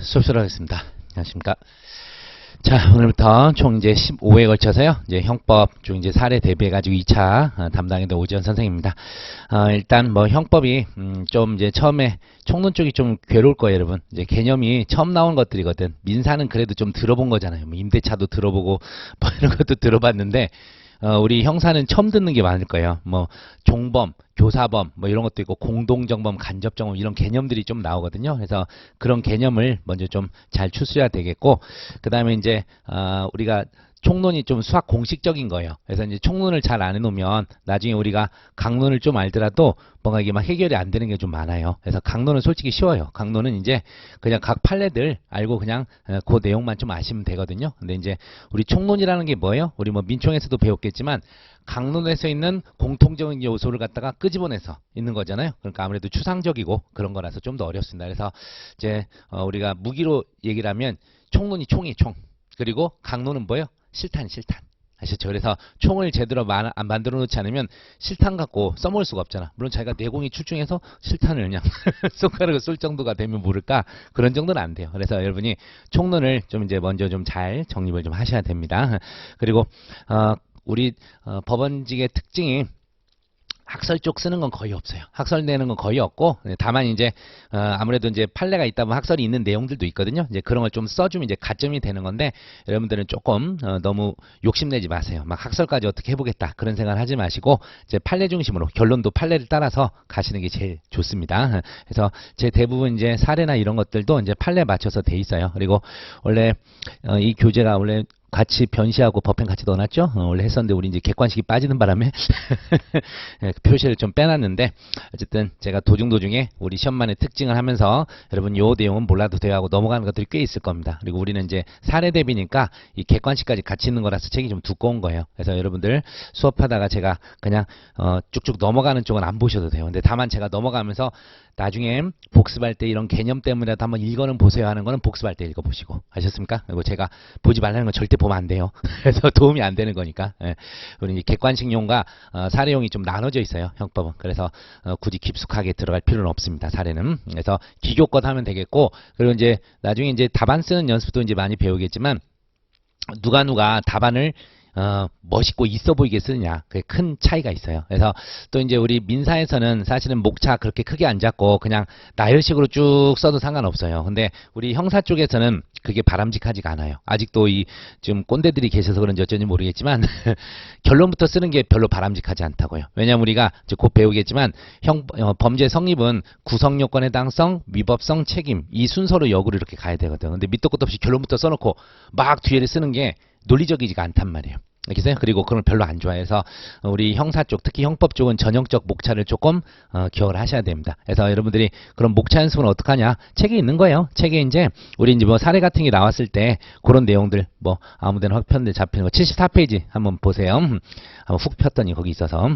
수업 시작하겠습니다. 안녕하십니까. 자, 오늘부터 총 이제 15회에 걸쳐서요. 이제 형법 중 이제 사례 대비해가지고 2차 담당이 된 오지원 선생님입니다. 일단 뭐 형법이 좀 이제 처음에 총론 쪽이 좀 괴로울 거예요, 여러분. 이제 개념이 처음 나온 것들이거든. 민사는 그래도 좀 들어본 거잖아요. 뭐 임대차도 들어보고 뭐 이런 것도 들어봤는데 우리 형사는 처음 듣는 게 많을 거예요. 뭐 종범, 교사범 뭐 이런 것도 있고 공동정범, 간접정범 이런 개념들이 좀 나오거든요. 그래서 그런 개념을 먼저 좀 잘 추스려야 되겠고, 그 다음에 이제 우리가 총론이 좀 수학 공식적인 거예요. 그래서 이제 총론을 잘 안 해놓으면 나중에 우리가 강론을 좀 알더라도 뭔가 이게 막 해결이 안 되는 게 좀 많아요. 그래서 강론은 솔직히 쉬워요. 강론은 이제 그냥 각 판례들 알고 그냥 그 내용만 좀 아시면 되거든요. 근데 이제 우리 총론이라는 게 뭐예요? 우리 뭐 민총에서도 배웠겠지만 강론에서 있는 공통적인 요소를 갖다가 끄집어내서 있는 거잖아요. 그러니까 아무래도 추상적이고 그런 거라서 좀 더 어렵습니다. 그래서 이제 우리가 무기로 얘기를 하면 총론이 총이 총. 그리고 강론은 뭐예요? 실탄. 아시죠? 그래서 총을 제대로 만들어 놓지 않으면 실탄 갖고 써먹을 수가 없잖아. 물론 자기가 내공이 출중해서 실탄을 그냥 손가락을 쏠 정도가 되면 모를까? 그런 정도는 안 돼요. 그래서 여러분이 총론을 좀 이제 먼저 좀 잘 정립을 좀 하셔야 됩니다. 그리고 우리 법원직의 특징이 학설 쪽 쓰는 건 거의 없어요. 학설 내는 건 거의 없고, 다만 이제 아무래도 이제 판례가 있다 보면 학설이 있는 내용들도 있거든요. 이제 그런 걸 좀 써주면 이제 가점이 되는 건데, 여러분들은 조금 너무 욕심내지 마세요. 막 학설까지 어떻게 해보겠다 그런 생각을 하지 마시고 이제 판례 중심으로 결론도 판례를 따라서 가시는 게 제일 좋습니다. 그래서 제 대부분 이제 사례나 이런 것들도 이제 판례에 맞춰서 돼 있어요. 그리고 원래 이 교재가 원래 같이 변시하고 법행 같이 넣어놨죠. 원래 했었는데 우리 이제 객관식이 빠지는 바람에 표시를 좀 빼놨는데, 어쨌든 제가 도중에 우리 시험만의 특징을 하면서 여러분 요 내용은 몰라도 돼요 하고 넘어가는 것들이 꽤 있을 겁니다. 그리고 우리는 이제 사례 대비니까 이 객관식까지 같이 있는 거라서 책이 좀 두꺼운 거예요. 그래서 여러분들 수업하다가 제가 그냥 쭉쭉 넘어가는 쪽은 안 보셔도 돼요. 근데 다만 제가 넘어가면서 나중에 복습할 때 이런 개념 때문에라도 한번 읽어는 보세요 하는 거는 복습할 때 읽어보시고, 아셨습니까? 그리고 제가 보지 말라는 건 절대 보면 안 돼요. 그래서 도움이 안 되는 거니까. 우리 이제 객관식용과 사례용이 좀 나눠져 있어요, 형법은. 그래서 굳이 깊숙하게 들어갈 필요는 없습니다, 사례는. 그래서 기교껏 하면 되겠고, 그리고 이제 나중에 이제 답안 쓰는 연습도 이제 많이 배우겠지만, 누가 답안을 멋있고 있어 보이게 쓰느냐, 그게 큰 차이가 있어요. 그래서 또 이제 우리 민사에서는 사실은 목차 그렇게 크게 안 잡고 그냥 나열식으로 쭉 써도 상관없어요. 근데 우리 형사 쪽에서는 그게 바람직하지가 않아요. 아직도 이 좀 꼰대들이 계셔서 그런지 어쩐지 모르겠지만 결론부터 쓰는 게 별로 바람직하지 않다고요. 왜냐면 우리가 이제 곧 배우겠지만 범죄 성립은 구성 요건의 해당성, 위법성, 책임 이 순서로 역으로 이렇게 가야 되거든. 근데 밑도 끝도 없이 결론부터 써놓고 막 뒤에를 쓰는 게 논리적이지가 않단 말이에요. 알겠어요? 그리고 그걸 별로 안 좋아해서 우리 형사 쪽, 특히 형법 쪽은 전형적 목차를 조금 기억을 하셔야 됩니다. 그래서 여러분들이 그런 목차 연습은 어떻게 하냐? 책에 있는 거예요. 책에 이제 우리 이제 뭐 사례 같은 게 나왔을 때 그런 내용들 뭐 아무데나 확 폈는데 잡히는 거 74페이지 한번 보세요. 한번 훅 폈더니 거기 있어서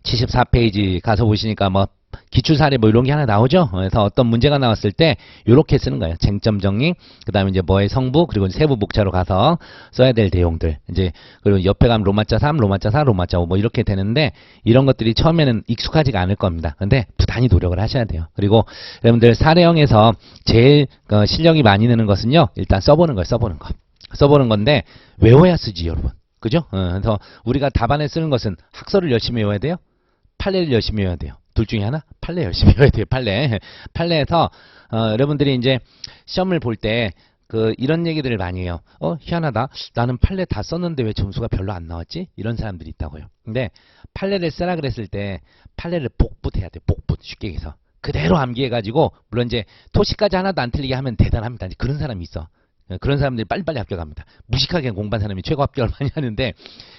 74페이지 가서 보시니까 뭐 기출사례 뭐 이런 게 하나 나오죠. 그래서 어떤 문제가 나왔을 때 이렇게 쓰는 거예요. 쟁점 정리, 그 다음에 이제 뭐의 성부, 그리고 세부 목차로 가서 써야 될 내용들. 이제 그리고 옆에 가면 로마자 3, 로마자 4, 로마자 5 뭐 이렇게 되는데, 이런 것들이 처음에는 익숙하지가 않을 겁니다. 근데 부단히 노력을 하셔야 돼요. 그리고 여러분들 사례형에서 제일 실력이 많이 느는 것은요, 일단 써보는 거예요. 써보는 건데 외워야 쓰지, 여러분. 그죠? 그래서 우리가 답안에 쓰는 것은 학설을 열심히 외워야 돼요. 판례를 열심히 외워야 돼요. 둘 중에 하나? 판례 열심히 외워야 돼요. 판례에서 여러분들이 이제 시험을 볼 때 이런 얘기들을 많이 해요. 희한하다. 나는 판례 다 썼는데 왜 점수가 별로 안 나왔지? 이런 사람들이 있다고요. 근데 판례를 쓰라 그랬을 때 판례를 복붙해야 돼요. 복붙. 쉽게 얘기해서 그대로 암기해가지고, 물론 이제 토시까지 하나도 안 틀리게 하면 대단합니다. 그런 사람이 있어. 그런 사람들이 빨리빨리 합격합니다. 무식하게 공부한 사람이 최고 합격을 많이 하는데,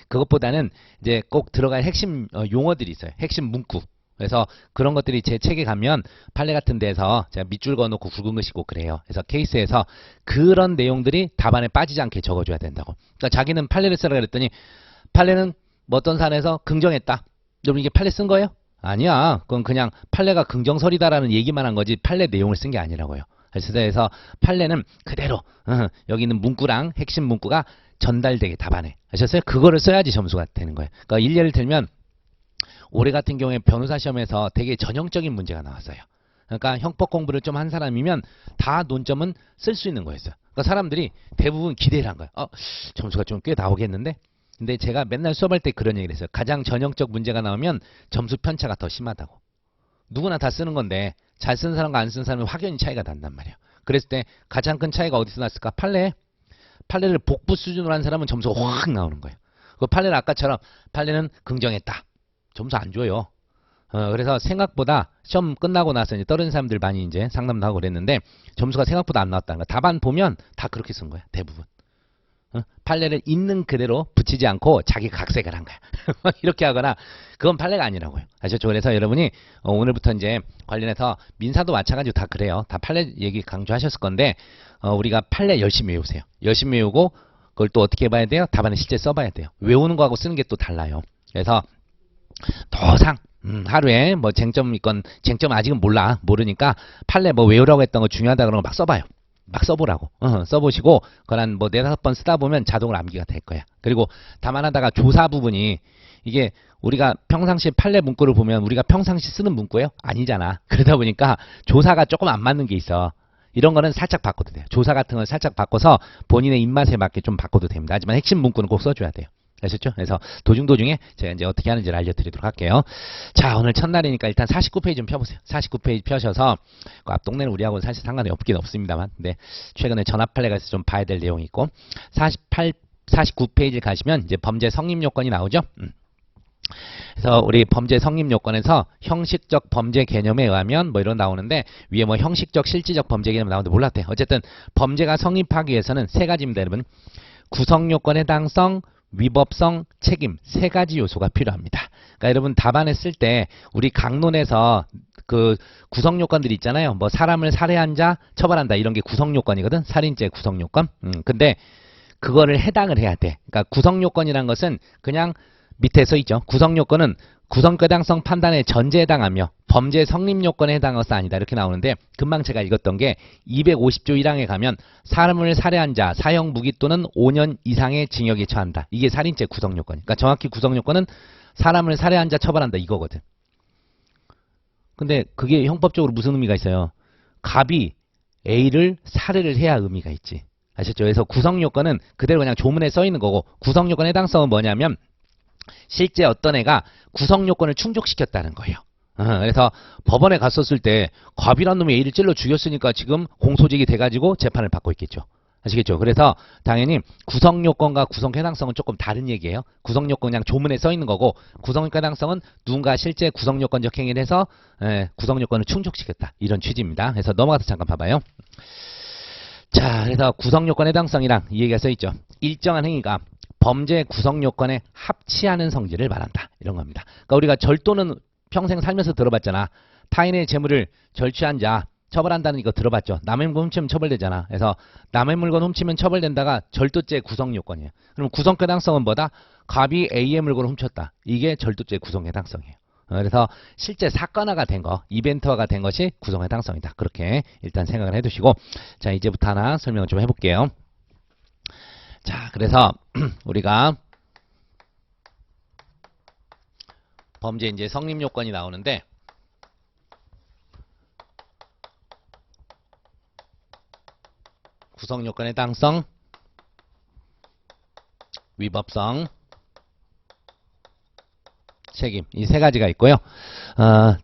그것보다는 이제 꼭 들어갈 핵심 용어들이 있어요. 핵심 문구. 그래서 그런 것들이 제 책에 가면 판례 같은 데서 제가 밑줄 그어놓고 굵은 거 싣고 그래요. 그래서 케이스에서 그런 내용들이 답안에 빠지지 않게 적어줘야 된다고. 그러니까 자기는 판례를 쓰라 그랬더니 판례는 뭐 어떤 사안에서 긍정했다. 여러분 이게 판례 쓴 거예요? 아니야. 그건 그냥 판례가 긍정설이다라는 얘기만 한 거지 판례 내용을 쓴 게 아니라고요. 그래서 판례는 그대로 여기 있는 문구랑 핵심 문구가 전달되게 답안에, 아셨어요? 그거를 써야지 점수가 되는 거예요. 그러니까 일례를 들면 올해 같은 경우에 변호사 시험에서 되게 전형적인 문제가 나왔어요. 그러니까 형법 공부를 좀 한 사람이면 다 논점은 쓸 수 있는 거였어요. 그러니까 사람들이 대부분 기대를 한 거예요. 점수가 좀 꽤 나오겠는데? 근데 제가 맨날 수업할 때 그런 얘기를 했어요. 가장 전형적 문제가 나오면 점수 편차가 더 심하다고. 누구나 다 쓰는 건데 잘 쓰는 사람과 안 쓰는 사람은 확연히 차이가 난단 말이에요. 그랬을 때 가장 큰 차이가 어디서 났을까? 판례를 복부 수준으로 한 사람은 점수가 확 나오는 거예요. 그 판례를 아까처럼 판례는 긍정했다. 점수 안 줘요. 그래서 생각보다 시험 끝나고 나서 이제 떨어진 사람들 많이 이제 상담도 하고 그랬는데 점수가 생각보다 안 나왔다는 거. 답안 보면 다 그렇게 쓴 거야. 대부분. 판례를 있는 그대로 붙이지 않고 자기 각색을 한 거야. 이렇게 하거나 그건 판례가 아니라고요. 아셨죠? 그래서 여러분이 오늘부터 이제 관련해서 민사도 마찬가지로 다 그래요. 다 판례 얘기 강조하셨을 건데 우리가 판례 열심히 외우세요. 열심히 외우고 그걸 또 어떻게 해봐야 돼요? 답안에 실제 써봐야 돼요. 외우는 거하고 쓰는 게 또 달라요. 그래서 더상 하루에 뭐 쟁점 있건 쟁점 아직은 모르니까 판례 뭐 외우라고 했던 거 중요하다 그러면 막 써봐요. 막 써보라고. 써보시고 그걸 한 뭐 4-5번 쓰다 보면 자동으로 암기가 될 거야. 그리고 다만 하다가 조사 부분이 이게 우리가 평상시 판례 문구를 보면 우리가 평상시 쓰는 문구예요? 아니잖아. 그러다 보니까 조사가 조금 안 맞는 게 있어. 이런 거는 살짝 바꿔도 돼요. 조사 같은 건 살짝 바꿔서 본인의 입맛에 맞게 좀 바꿔도 됩니다. 하지만 핵심 문구는 꼭 써줘야 돼요. 아셨죠? 그래서 도중에 제가 이제 어떻게 하는지를 알려드리도록 할게요. 자, 오늘 첫날이니까 일단 49페이지 좀 펴보세요. 49페이지 펴셔서 그 앞동네는 우리하고는 사실 상관이 없긴 없습니다만 근데 최근에 전압 판례가 있어서 좀 봐야 될 내용이 있고 49페이지 가시면 이제 범죄 성립 요건이 나오죠. 그래서 우리 범죄 성립 요건에서 형식적 범죄 개념에 의하면 뭐 이런 나오는데 위에 뭐 형식적 실질적 범죄 개념 나오는데 몰랐대요. 어쨌든 범죄가 성립하기 위해서는 세 가지입니다, 여러분. 구성 요건 해당성, 위법성, 책임 세 가지 요소가 필요합니다. 그러니까 여러분 답안에 쓸 때 우리 강론에서 그 구성 요건들이 있잖아요. 뭐 사람을 살해한 자 처벌한다 이런 게 구성 요건이거든. 살인죄 구성 요건. 근데 그거를 해당을 해야 돼. 그러니까 구성 요건이란 것은 그냥 밑에 써 있죠. 구성 요건은 구성과당성 판단의 전제에 해당하며 범죄 성립 요건에 해당한 것은 아니다. 이렇게 나오는데 금방 제가 읽었던 게 250조 1항에 가면 사람을 살해한 자 사형 무기 또는 5년 이상의 징역에 처한다. 이게 살인죄 구성 요건. 그러니까 정확히 구성 요건은 사람을 살해한 자 처벌한다 이거거든. 근데 그게 형법적으로 무슨 의미가 있어요? 갑이 A를 살해를 해야 의미가 있지. 아셨죠? 그래서 구성 요건은 그대로 그냥 조문에 써 있는 거고 구성 요건 해당성은 뭐냐면 실제 어떤 애가 구성 요건을 충족시켰다는 거예요. 그래서 법원에 갔었을 때 갑이란 놈이 A를 찔러 죽였으니까 지금 공소직이 돼가지고 재판을 받고 있겠죠. 아시겠죠? 그래서 당연히 구성 요건과 구성 해당성은 조금 다른 얘기예요. 구성 요건 그냥 조문에 써 있는 거고 구성 해당성은 누군가 실제 구성 요건적 행위를 해서 구성 요건을 충족시켰다. 이런 취지입니다. 그래서 넘어가서 잠깐 봐봐요. 자, 그래서 구성 요건 해당성이랑 이 얘기가 써 있죠. 일정한 행위가 범죄 구성 요건에 합치하는 성질을 말한다. 이런 겁니다. 그러니까 우리가 절도는 평생 살면서 들어봤잖아. 타인의 재물을 절취한 자 처벌한다는 이거 들어봤죠. 남의 물건 훔치면 처벌되잖아. 그래서 남의 물건 훔치면 처벌된다가 절도죄 구성 요건이에요. 그럼 구성 해당성은 뭐다? 갑이 A의 물건을 훔쳤다. 이게 절도죄 구성 해당성이에요. 그래서 실제 사건화가 된 거, 이벤트화가 된 것이 구성 해당성이다. 그렇게 일단 생각을 해두시고 자, 이제부터 하나 설명을 좀 해볼게요. 자, 그래서 우리가 범죄 이제 성립 요건이 나오는데 구성 요건 해당성, 위법성, 책임 이 세 가지가 있고요.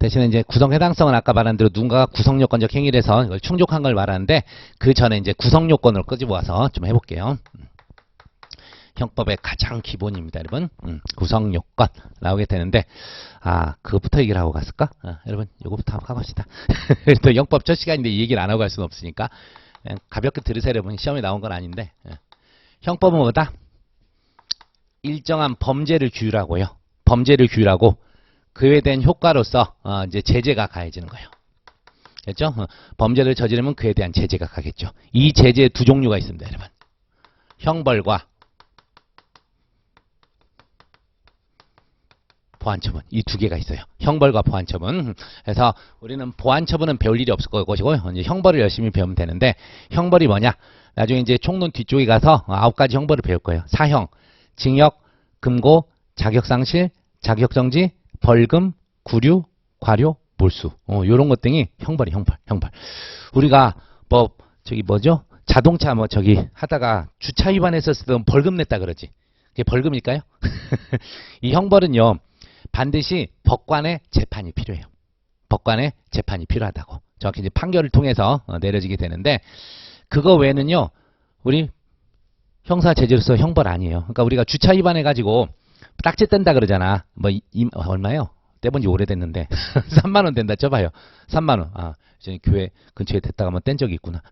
대신에 이제 구성 해당성은 아까 말한 대로 누군가가 구성 요건적 행위를 해서 이걸 충족한 걸 말하는데 그 전에 이제 구성 요건을 끄집어와서 좀 해볼게요. 형법의 가장 기본입니다, 여러분. 구성 요건 나오게 되는데 그거부터 얘기를 하고 갔을까? 여러분 이거부터 한번 가봅시다. 또 형법 첫 시간인데 이 얘기를 안 하고 갈 수는 없으니까 그냥 가볍게 들으세요, 여러분. 시험에 나온 건 아닌데 형법은 뭐다? 일정한 범죄를 규율하고요. 범죄를 규율하고 그에 대한 효과로서 이제 제재가 가해지는 거예요. 됐죠? 범죄를 저지르면 그에 대한 제재가 가겠죠. 이 제재의 두 종류가 있습니다, 여러분. 형벌과 보안처분 이 두 개가 있어요. 형벌과 보안처분. 그래서 우리는 보안처분은 배울 일이 없을 것이고 이제 형벌을 열심히 배우면 되는데 형벌이 뭐냐? 나중에 이제 총론 뒤쪽에 가서 9가지 형벌을 배울 거예요. 사형, 징역, 금고, 자격상실, 자격정지, 벌금, 구류, 과료, 몰수. 요런 것 등이 형벌이 형벌. 우리가 뭐 저기 뭐죠? 자동차 뭐 저기 하다가 주차 위반했었을 때 벌금 냈다 그러지. 그게 벌금일까요? 이 형벌은요. 반드시 법관의 재판이 필요해요. 법관의 재판이 필요하다고. 정확히 이제 판결을 통해서 내려지게 되는데 그거 외에는요. 우리 형사 제재로서 형벌 아니에요. 그러니까 우리가 주차 위반해 가지고 딱지 뗀다 그러잖아. 뭐 얼마예요? 떼본 지 오래됐는데 3만 원 된다 쳐봐요. 3만 원. 아, 저희 교회 근처에 됐다가 한번 뗀 적이 있구나.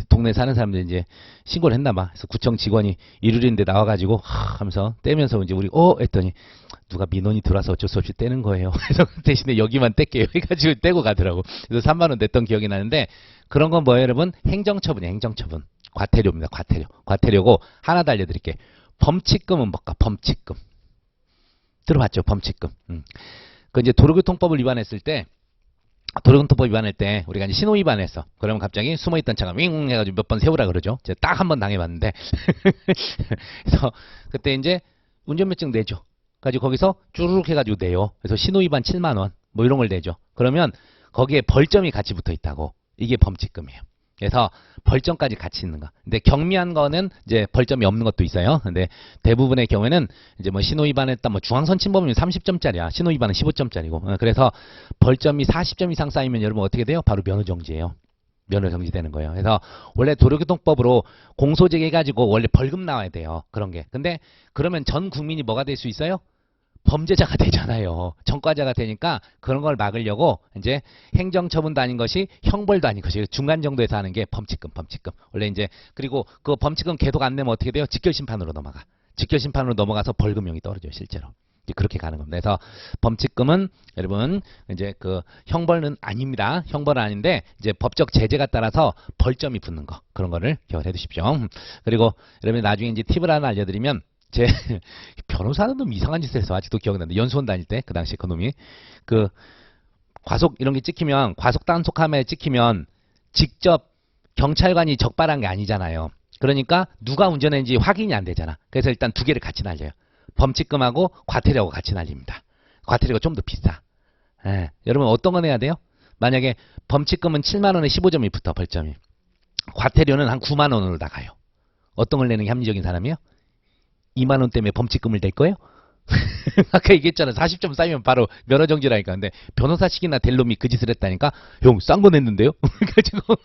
동네 사는 사람들이 이제 신고를 했나 봐. 그래서 구청 직원이 일요일인데 나와가지고 하면서 떼면서 이제 우리 했더니 누가 민원이 들어와서 어쩔 수 없이 떼는 거예요. 그래서 대신에 여기만 뗄게요. 해가지고 떼고 가더라고. 그래서 3만 원 냈던 기억이 나는데 그런 건 뭐예요, 여러분? 행정처분이에요. 행정처분. 과태료입니다. 과태료고 하나 더 알려드릴게요. 범칙금은 뭘까? 범칙금. 들어봤죠? 범칙금. 그 이제 도로교통법을 위반했을 때, 도로교통법 위반할 때 우리가 이제 신호 위반했어. 그러면 갑자기 숨어있던 차가 윙 해가지고 몇 번 세우라 그러죠. 제가 딱 한 번 당해봤는데, 그래서 그때 이제 운전면허증 내죠. 가지고 거기서 쭈르륵 해가지고 내요. 그래서 신호 위반 7만 원, 뭐 이런 걸 내죠. 그러면 거기에 벌점이 같이 붙어 있다고. 이게 범칙금이에요. 그래서 벌점까지 같이 있는 거. 근데 경미한 거는 이제 벌점이 없는 것도 있어요. 근데 대부분의 경우에는 이제 뭐 신호 위반했다, 뭐 중앙선 침범이면 30점짜리야. 신호 위반은 15점짜리고. 그래서 벌점이 40점 이상 쌓이면 여러분 어떻게 돼요? 바로 면허 정지예요. 면허 정지되는 거예요. 그래서 원래 도로교통법으로 공소제기 해가지고 원래 벌금 나와야 돼요. 그런 게. 근데 그러면 전 국민이 뭐가 될 수 있어요? 범죄자가 되잖아요. 전과자가 되니까 그런 걸 막으려고 이제 행정처분도 아닌 것이 형벌도 아닌 것이 중간 정도에서 하는 게 범칙금. 원래 이제 그리고 그 범칙금 계속 안 내면 어떻게 돼요? 직결심판으로 넘어가. 직결심판으로 넘어가서 벌금형이 떨어져요, 실제로. 이제 그렇게 가는 겁니다. 그래서 범칙금은 여러분 이제 그 형벌은 아닙니다. 형벌은 아닌데 이제 법적 제재가 따라서 벌점이 붙는 거 그런 거를 기억을 해두십시오. 그리고 여러분 나중에 이제 팁을 하나 알려드리면. 제 변호사는 좀 이상한 짓을 해서 아직도 기억나는데 연수원 다닐 때 그 당시 그놈이 그 과속 이런 게 찍히면 과속 단속 카메라에 찍히면 직접 경찰관이 적발한 게 아니잖아요. 그러니까 누가 운전했는지 확인이 안 되잖아. 그래서 일단 두 개를 같이 날려요. 범칙금하고 과태료하고 같이 날립니다. 과태료가 좀 더 비싸. 예. 여러분 어떤 거 내야 돼요? 만약에 범칙금은 7만 원에 15점이 붙어 벌점이. 과태료는 한 9만 원으로 나가요. 어떤 걸 내는 게 합리적인 사람이요? 2만 원 때문에 범칙금을 낼 거예요? 아까 얘기했잖아. 40점 쌓이면 바로 면허 정지라니까. 근데 변호사식이나 될 놈이 그 짓을 했다니까. 형, 싼 거 냈는데요? 그래가지고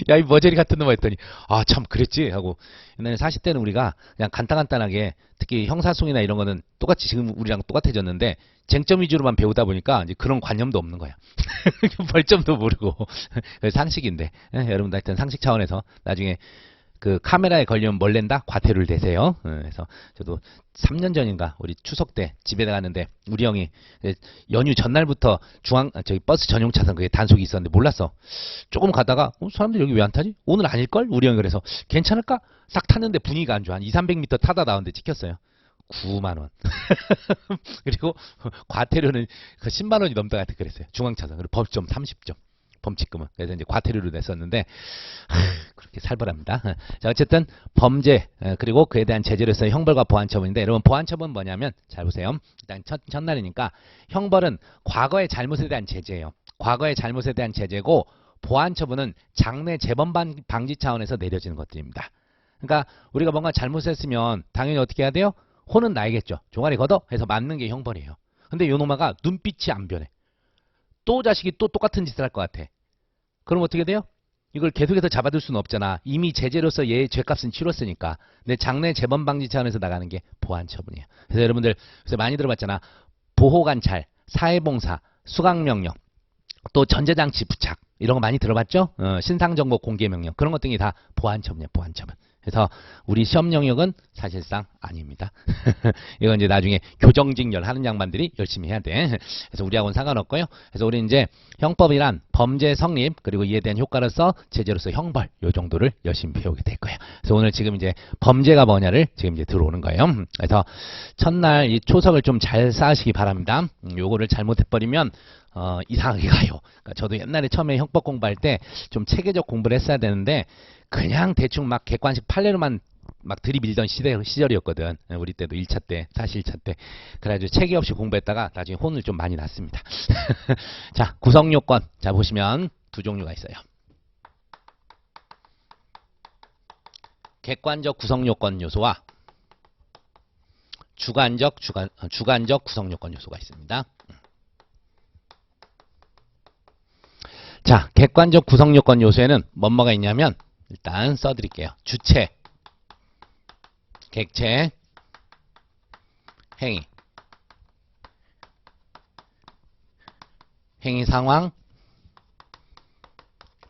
야, 이 머저리 같은 놈 했더니 아, 참 그랬지 하고. 옛날에 40대는 우리가 그냥 간단간단하게 특히 형사소송이나 이런 거는 똑같이 지금 우리랑 똑같아졌는데 쟁점 위주로만 배우다 보니까 이제 그런 관념도 없는 거야. 벌점도 모르고. 상식인데. 여러분들 하여튼 상식 차원에서 나중에 그 카메라에 걸리면 뭘 낸다? 과태료를 내세요. 그래서 저도 3년 전인가 우리 추석 때 집에 가는데 우리 형이 연휴 전날부터 저기 버스 전용 차선 그게 단속이 있었는데 몰랐어. 조금 가다가 사람들 여기 왜 안 타지? 오늘 아닐걸? 우리 형이 그래서 괜찮을까? 싹 탔는데 분위기가 안 좋아. 한 200~300m 타다 나오는데 찍혔어요. 9만 원. 그리고 과태료는 그 10만 원이 넘다 같아 그랬어요. 중앙차선. 그리고 법점 30점. 범칙금은. 그래서 이제 과태료를 냈었는데 그렇게 살벌합니다. 자, 어쨌든 범죄 그리고 그에 대한 제재로서의 형벌과 보완처분인데 여러분 보완처분은 뭐냐면 잘 보세요. 일단 첫날이니까 형벌은 과거의 잘못에 대한 제재예요. 과거의 잘못에 대한 제재고 보완처분은 장래 재범 방지 차원에서 내려지는 것들입니다. 그러니까 우리가 뭔가 잘못했으면 당연히 어떻게 해야 돼요? 혼은 나야겠죠. 종아리 걷어 해서 맞는 게 형벌이에요. 근데 요 놈아가 눈빛이 안 변해. 또 자식이 또 똑같은 짓을 할 것 같아. 그럼 어떻게 돼요? 이걸 계속해서 잡아둘 수는 없잖아. 이미 제재로서 얘의 죄값은 치렀으니까. 근데 장래 재범 방지 차원에서 나가는 게 보완 처분이에요. 그래서 여러분들 그래서 많이 들어봤잖아. 보호관찰, 사회봉사, 수강명령, 또 전자장치 부착 이런 거 많이 들어봤죠? 신상정보 공개명령 그런 것 등이 다 보완 처분이에요. 보완 처분. 그래서 우리 시험 영역은 사실상 아닙니다. 이건 이제 나중에 교정직렬 하는 양반들이 열심히 해야 돼. 그래서 우리하고는 상관없고요. 그래서 우리 이제 형법이란 범죄 성립 그리고 이에 대한 효과로서 제재로서 형벌 요 정도를 열심히 배우게 될 거예요. 그래서 오늘 지금 이제 범죄가 뭐냐를 지금 이제 들어오는 거예요. 그래서 첫날 이 초석을 좀 잘 쌓으시기 바랍니다. 요거를 잘못해버리면 이상하게 가요. 그러니까 저도 옛날에 처음에 형법 공부할 때 좀 체계적 공부를 했어야 되는데 그냥 대충 막 객관식 판례로만 막 들이밀던 시절이었거든. 우리 때도 1차 때, 사실 1차 때. 그래가지고 체계 없이 공부했다가 나중에 혼을 좀 많이 났습니다. 자, 구성요건. 자, 보시면 두 종류가 있어요. 객관적 구성요건 요소와 주관적 구성요건 요소가 있습니다. 자, 객관적 구성요건 요소에는 뭐가 있냐면 일단 써드릴게요. 주체, 객체, 행위, 행위 상황,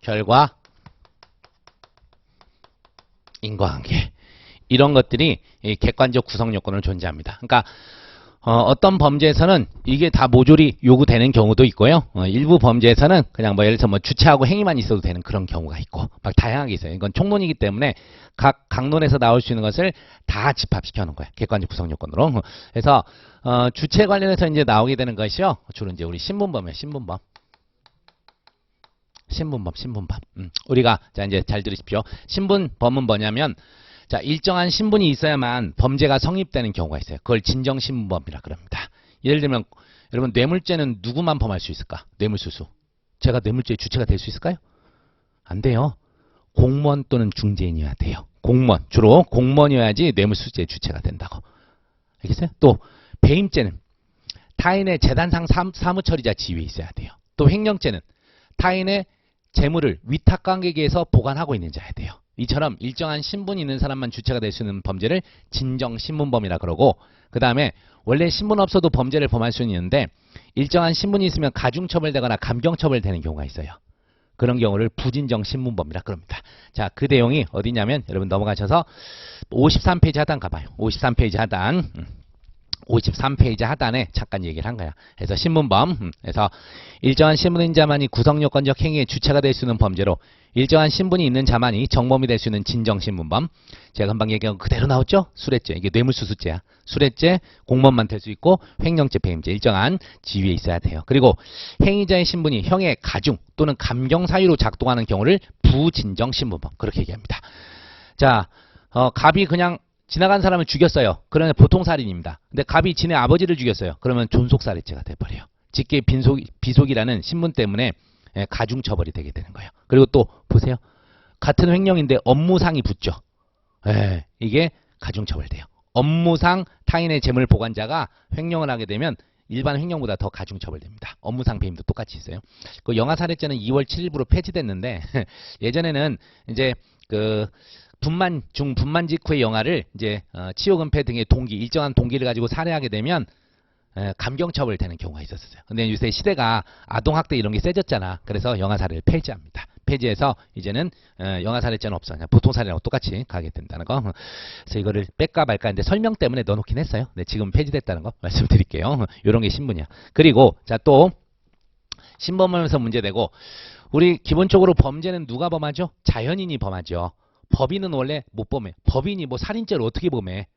결과, 인과관계. 이런 것들이 이 객관적 구성 요건을 존재합니다. 그러니까 어떤 범죄에서는 이게 다 모조리 요구되는 경우도 있고요. 일부 범죄에서는 그냥 뭐 예를 들어서 뭐 주체하고 행위만 있어도 되는 그런 경우가 있고 막 다양하게 있어요. 이건 총론이기 때문에 각 강론에서 나올 수 있는 것을 다 집합시켜 놓은 거예요. 객관적 구성 요건으로. 그래서 주체 관련해서 이제 나오게 되는 것이요. 주로 이제 우리 신분범이에요. 신분범. 우리가 자 이제 잘 들으십시오. 신분범은 뭐냐면 자, 일정한 신분이 있어야만 범죄가 성립되는 경우가 있어요. 그걸 진정신분범이라 그럽니다. 예를 들면 여러분 뇌물죄는 누구만 범할 수 있을까? 뇌물수수. 제가 뇌물죄의 주체가 될 수 있을까요? 안 돼요. 공무원 또는 중개인이어야 돼요. 공무원. 주로 공무원이어야지 뇌물수수죄의 주체가 된다고. 알겠어요? 또 배임죄는 타인의 재산상 사무처리자 지위에 있어야 돼요. 또 횡령죄는 타인의 재물을 위탁관계에 의해서 보관하고 있는 자여야 돼요. 이처럼 일정한 신분이 있는 사람만 주체가 될 수 있는 범죄를 진정신분범이라 그러고 그 다음에 원래 신분 없어도 범죄를 범할 수는 있는데 일정한 신분이 있으면 가중처벌되거나 감경처벌되는 경우가 있어요. 그런 경우를 부진정신분범이라 그럽니다. 자, 그 내용이 어디냐면 여러분 넘어가셔서 53페이지 하단 가봐요. 53페이지 하단. 53페이지 하단에 잠깐 얘기를 한 거야. 그래서 신분범, 그래서 일정한 신분인 자만이 구성요건적 행위의 주체가 될 수 있는 범죄로 일정한 신분이 있는 자만이 정범이 될 수 있는 진정신분범. 제가 금방 얘기한 거 그대로 나왔죠? 수뢰죄, 이게 뇌물수수죄야. 수뢰죄, 공무원만 될 수 있고 횡령죄, 배임죄 일정한 지위에 있어야 돼요. 그리고 행위자의 신분이 형의 가중 또는 감경 사유로 작동하는 경우를 부진정신분범 그렇게 얘기합니다. 자, 갑이 그냥 지나간 사람을 죽였어요. 그러면 보통살인입니다. 근데 갑이 지네 아버지를 죽였어요. 그러면 존속살해죄가 돼버려요. 직계 비속이라는 신분 때문에 가중처벌이 되게 되는 거예요. 그리고 또 보세요. 같은 횡령인데 업무상이 붙죠. 이게 가중처벌돼요. 업무상 타인의 재물 보관자가 횡령을 하게 되면 일반 횡령보다 더 가중처벌됩니다. 업무상 배임도 똑같이 있어요. 그 영아살해죄는 2월 7일부로 폐지됐는데 예전에는 이제 그 분만 직후의 영아를 이제 치욕은폐 등의 동기, 일정한 동기를 가지고 살해하게 되면 감경처벌 되는 경우가 있었어요. 근데 요새 시대가 아동학대 이런 게 세졌잖아. 그래서 영아살해를 폐지합니다. 폐지해서 이제는 영아살해죄는 없어. 그냥 보통살해하고 똑같이 가게 된다는 거. 그래서 이거를 뺄까 말까 했는데 설명 때문에 넣어놓긴 했어요. 근데 지금 폐지됐다는 거 말씀드릴게요. 이런 게 신분이야. 그리고 자 또 신범하면서 문제되고 우리 기본적으로 범죄는 누가 범하죠? 자연인이 범하죠. 법인은 원래 못 범해. 법인이 뭐 살인죄를 어떻게 범해?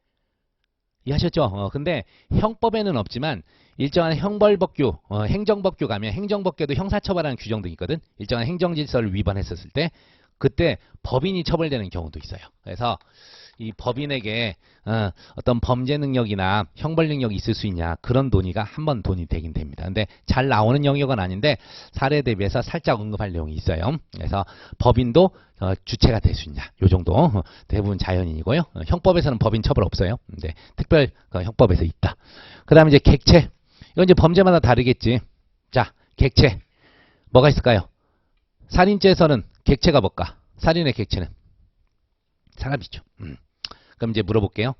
이해하셨죠? 근데 형법에는 없지만 일정한 형벌법규, 행정법규 가면 행정법규에도 형사처벌하는 규정도 있거든. 일정한 행정질서를 위반했었을 때 그때 법인이 처벌되는 경우도 있어요. 그래서 이 법인에게 어떤 범죄 능력이나 형벌 능력이 있을 수 있냐 그런 논의가 한번 논의 되긴 됩니다. 근데 잘 나오는 영역은 아닌데 사례에 대비해서 살짝 언급할 내용이 있어요. 그래서 법인도 주체가 될 수 있냐 요 정도 대부분 자연인이고요. 형법에서는 법인 처벌 없어요. 근데 특별 형법에서 있다. 그 다음에 이제 객체. 이건 이제 범죄마다 다르겠지. 자, 객체 뭐가 있을까요? 살인죄에서는 객체가 뭘까? 살인의 객체는 사람이죠. 그럼 이제 물어볼게요.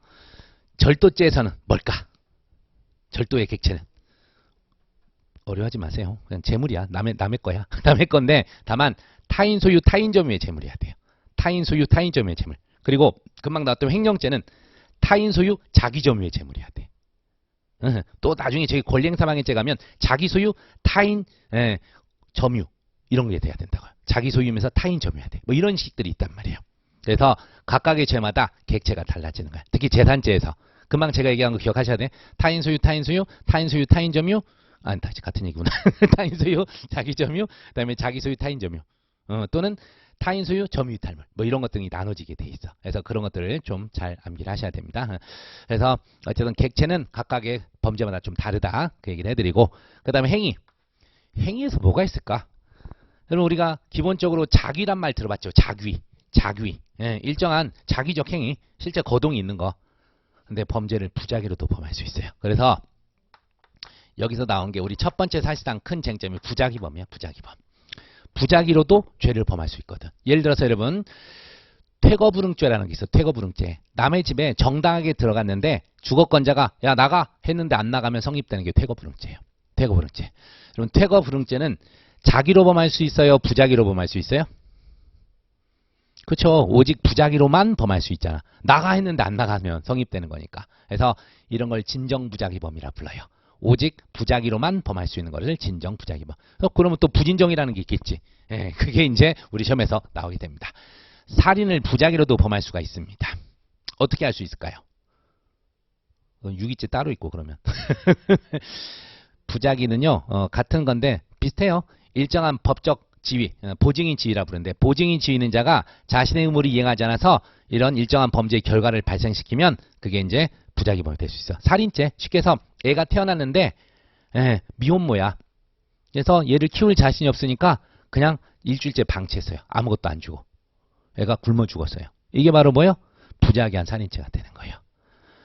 절도죄에서는 뭘까? 절도의 객체는 어려워하지 마세요. 그냥 재물이야. 남의 거야. 남의 건데 다만 타인 소유 타인 점유의 재물이어야 돼요. 타인 소유 타인 점유의 재물. 그리고 금방 나왔던 횡령죄는 타인 소유 자기 점유의 재물이어야 돼. 또 나중에 저기 권리행사방해죄 가면 자기 소유 타인 점유 이런 게 돼야 된다고요. 자기 소유면서 타인 점유해야 돼. 뭐 이런 식들이 있단 말이에요. 그래서 각각의 죄마다 객체가 달라지는 거야. 특히 재산죄에서 금방 제가 얘기한 거 기억하셔야 돼. 타인 소유 타인 소유 타인 소유 타인 점유 같은 얘기구나. 타인 소유 자기 점유 그다음에 자기 소유 타인 점유 또는 타인 소유, 점유 이탈물 뭐 이런 것 등이 나눠지게 돼 있어. 그래서 그런 것들을 좀 잘 암기를 하셔야 됩니다. 그래서 어쨌든 객체는 각각의 범죄마다 좀 다르다 그 얘기를 해드리고, 그 다음에 행위. 행위에서 뭐가 있을까? 여러분 우리가 기본적으로 자귀란 말 들어봤죠? 자귀. 예, 일정한 자귀적 행위, 실제 거동이 있는 거. 근데 범죄를 부작위로도 범할 수 있어요. 그래서 여기서 나온 게 우리 첫 번째 사실상 큰 쟁점이 부작위범이야. 부작위범. 부작위로도 죄를 범할 수 있거든. 예를 들어서 여러분 퇴거불응죄라는 게 있어. 퇴거불응죄. 남의 집에 정당하게 들어갔는데 주거권자가 야 나가 했는데 안 나가면 성립되는 게 퇴거불응죄예요. 퇴거불응죄. 여러분 퇴거불응죄는 자기로 범할 수 있어요? 부작위로 범할 수 있어요? 그렇죠. 오직 부작위로만 범할 수 있잖아. 나가 했는데 안 나가면 성립되는 거니까. 그래서 이런 걸 진정부작위범이라 불러요. 오직 부작위로만 범할 수 있는 것을 진정부작위범. 그러면 또 부진정이라는 게 있겠지. 예, 그게 이제 우리 시험에서 나오게 됩니다. 살인을 부작위로도 범할 수가 있습니다. 어떻게 할 수 있을까요? 유기죄 따로 있고 그러면. 부작위는요. 같은 건데 비슷해요. 일정한 법적 지위, 보증인 지위라 부르는데 보증인 지위는 자가 자신의 의무를 이행하지 않아서 이런 일정한 범죄의 결과를 발생시키면 그게 이제 부작위범이 될 수 있어. 살인죄. 쉽게 해서 애가 태어났는데 미혼모야. 그래서 얘를 키울 자신이 없으니까 그냥 일주일째 방치했어요. 아무것도 안 주고. 애가 굶어 죽었어요. 이게 바로 뭐예요? 부작위한 살인죄가 되는 거예요.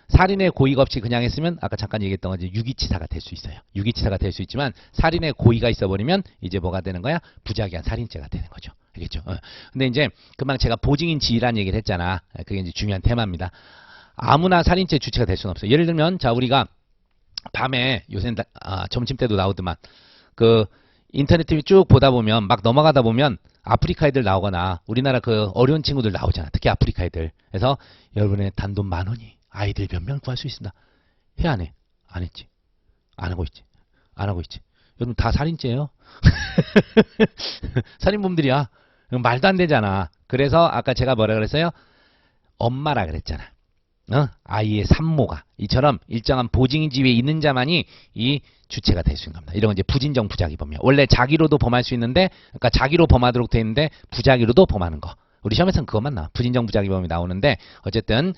살인의 고의가 없이 그냥 했으면 아까 잠깐 얘기했던 거지 유기치사가 될 수 있어요. 유기치사가 될 수 있지만 살인의 고의가 있어버리면 이제 뭐가 되는 거야? 부작위한 살인죄가 되는 거죠. 알겠죠? 근데 이제 금방 제가 보증인 지위란 얘기를 했잖아. 그게 이제 중요한 테마입니다. 아무나 살인죄 주체가 될 수는 없어요. 예를 들면 자 우리가 밤에 요새는 점심 때도 나오더만 그 인터넷 TV 쭉 보다 보면 막 넘어가다 보면 아프리카 애들 나오거나 우리나라 그 어려운 친구들 나오잖아. 특히 아프리카 애들. 그래서 여러분의 단돈 10,000원이 아이들 몇 명 구할 수 있습니다. 해 안 해? 안 했지. 안 하고 있지. 안 하고 있지. 여러분 다 살인죄예요. 살인범들이야. 말도 안 되잖아. 그래서 아까 제가 뭐라 그랬어요? 엄마라 그랬잖아. 아이의 산모가 이처럼 일정한 보증인 지위에 있는 자만이 이 주체가 될 수 있는 겁니다. 이런 건 이제 부진정 부작위범이야. 원래 자기로도 범할 수 있는데, 그러니까 자기로 범하도록 돼 있는데 부작위로도 범하는 거. 우리 시험에서는 그것만 나와. 부진정 부작위범이 나오는데 어쨌든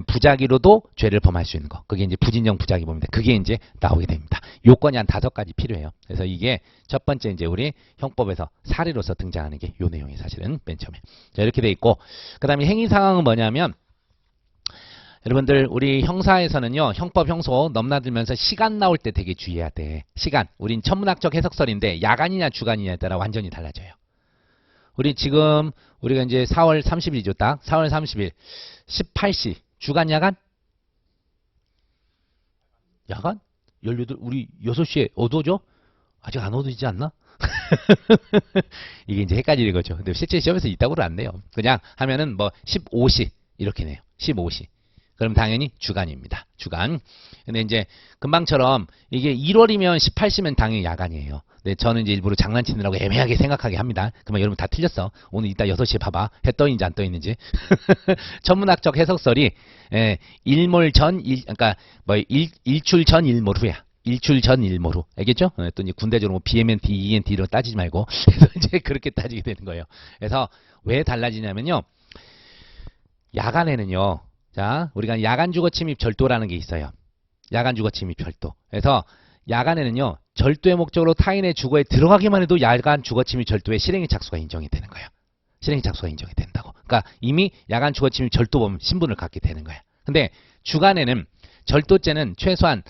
부작위로도 죄를 범할 수 있는 거. 그게 이제 부진정 부작위범인데 그게 이제 나오게 됩니다. 요건이 한 5가지 필요해요. 그래서 이게 첫 번째 이제 우리 형법에서 사례로서 등장하는 게 요 내용이 사실은 맨 처음에. 자, 이렇게 돼 있고 그다음에 행위 상황은 뭐냐면 여러분들 우리 형사에서는요. 형법 형소 넘나들면서 시간 나올 때 되게 주의해야 돼. 시간. 우린 천문학적 해석설인데 야간이냐 주간이냐에 따라 완전히 달라져요. 우리 지금 우리가 이제 4월 30일이죠. 딱 4월 30일 18시 주간 야간? 야간? 18 우리 6시에 어두워져? 아직 안 어두워지지 않나? 이게 이제 헷갈리는 거죠. 근데 실제 시험에서 이따구로 안 내요. 그냥 하면은 뭐 15시 이렇게 내요. 15시. 그럼 당연히 주간입니다. 주간. 근데 이제 금방처럼 이게 1월이면 18시면 당연히 야간이에요. 근데 저는 이제 일부러 장난치느라고 애매하게 생각하게 합니다. 그러면 여러분 다 틀렸어. 오늘 이따 6시에 봐봐. 해 떠 있는지 안 떠 있는지. 천문학적 해석설이 일몰 전 그러니까 뭐 일출 전 일몰 후야. 일출 전 일몰 후. 알겠죠? 또 이제 군대적으로 뭐 BMNT, ENT 이런 거 따지지 말고 그래서 이제 그렇게 따지게 되는 거예요. 그래서 왜 달라지냐면요. 야간에는요. 자, 우리가 야간 주거 침입 절도라는 게 있어요. 야간 주거 침입 절도. 그래서 야간에는요. 절도의 목적으로 타인의 주거에 들어가기만 해도 야간 주거 침입 절도의 실행의 착수가 인정이 되는 거예요. 실행의 착수가 인정이 된다고. 그러니까 이미 야간 주거 침입 절도범 신분을 갖게 되는 거야. 근데 주간에는 절도죄는 최소한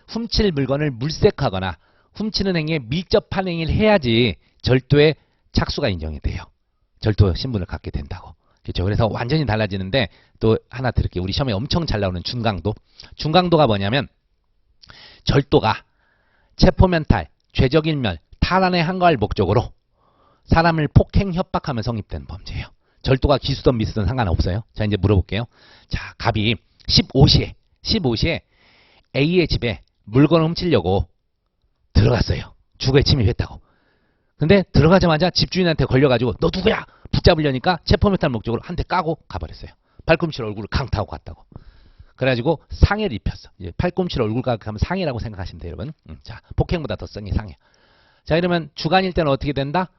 훔칠 물건을 물색하거나 훔치는 행위에 밀접한 행위를 해야지 절도의 착수가 인정이 돼요. 절도 신분을 갖게 된다고. 그렇죠. 그래서 완전히 달라지는데 또 하나 드릴게요. 우리 시험에 엄청 잘 나오는 중강도. 중강도가 뭐냐면 절도가 체포면탈, 죄적일멸, 타란에 항거할 목적으로 사람을 폭행, 협박하며 성립된 범죄예요. 절도가 기수든 미수든 상관없어요. 자, 이제 물어볼게요. 자, 갑이 15시에 A의 집에 물건을 훔치려고 들어갔어요. 주거에 침입했다고. 근데 들어가자마자 집주인한테 걸려가지고 너 누구야? 붙잡으려니까 체포면탈 목적으로 한 대 까고 가버렸어요. 팔꿈치로 얼굴을 강타하고 갔다고. 그래가지고 상해를 입혔어. 이제 팔꿈치로 얼굴 가격하면 상해라고 생각하시면 돼요, 여러분. 자, 폭행보다 더 센 게 상해. 자, 이러면 주간일 때는 어떻게 된다?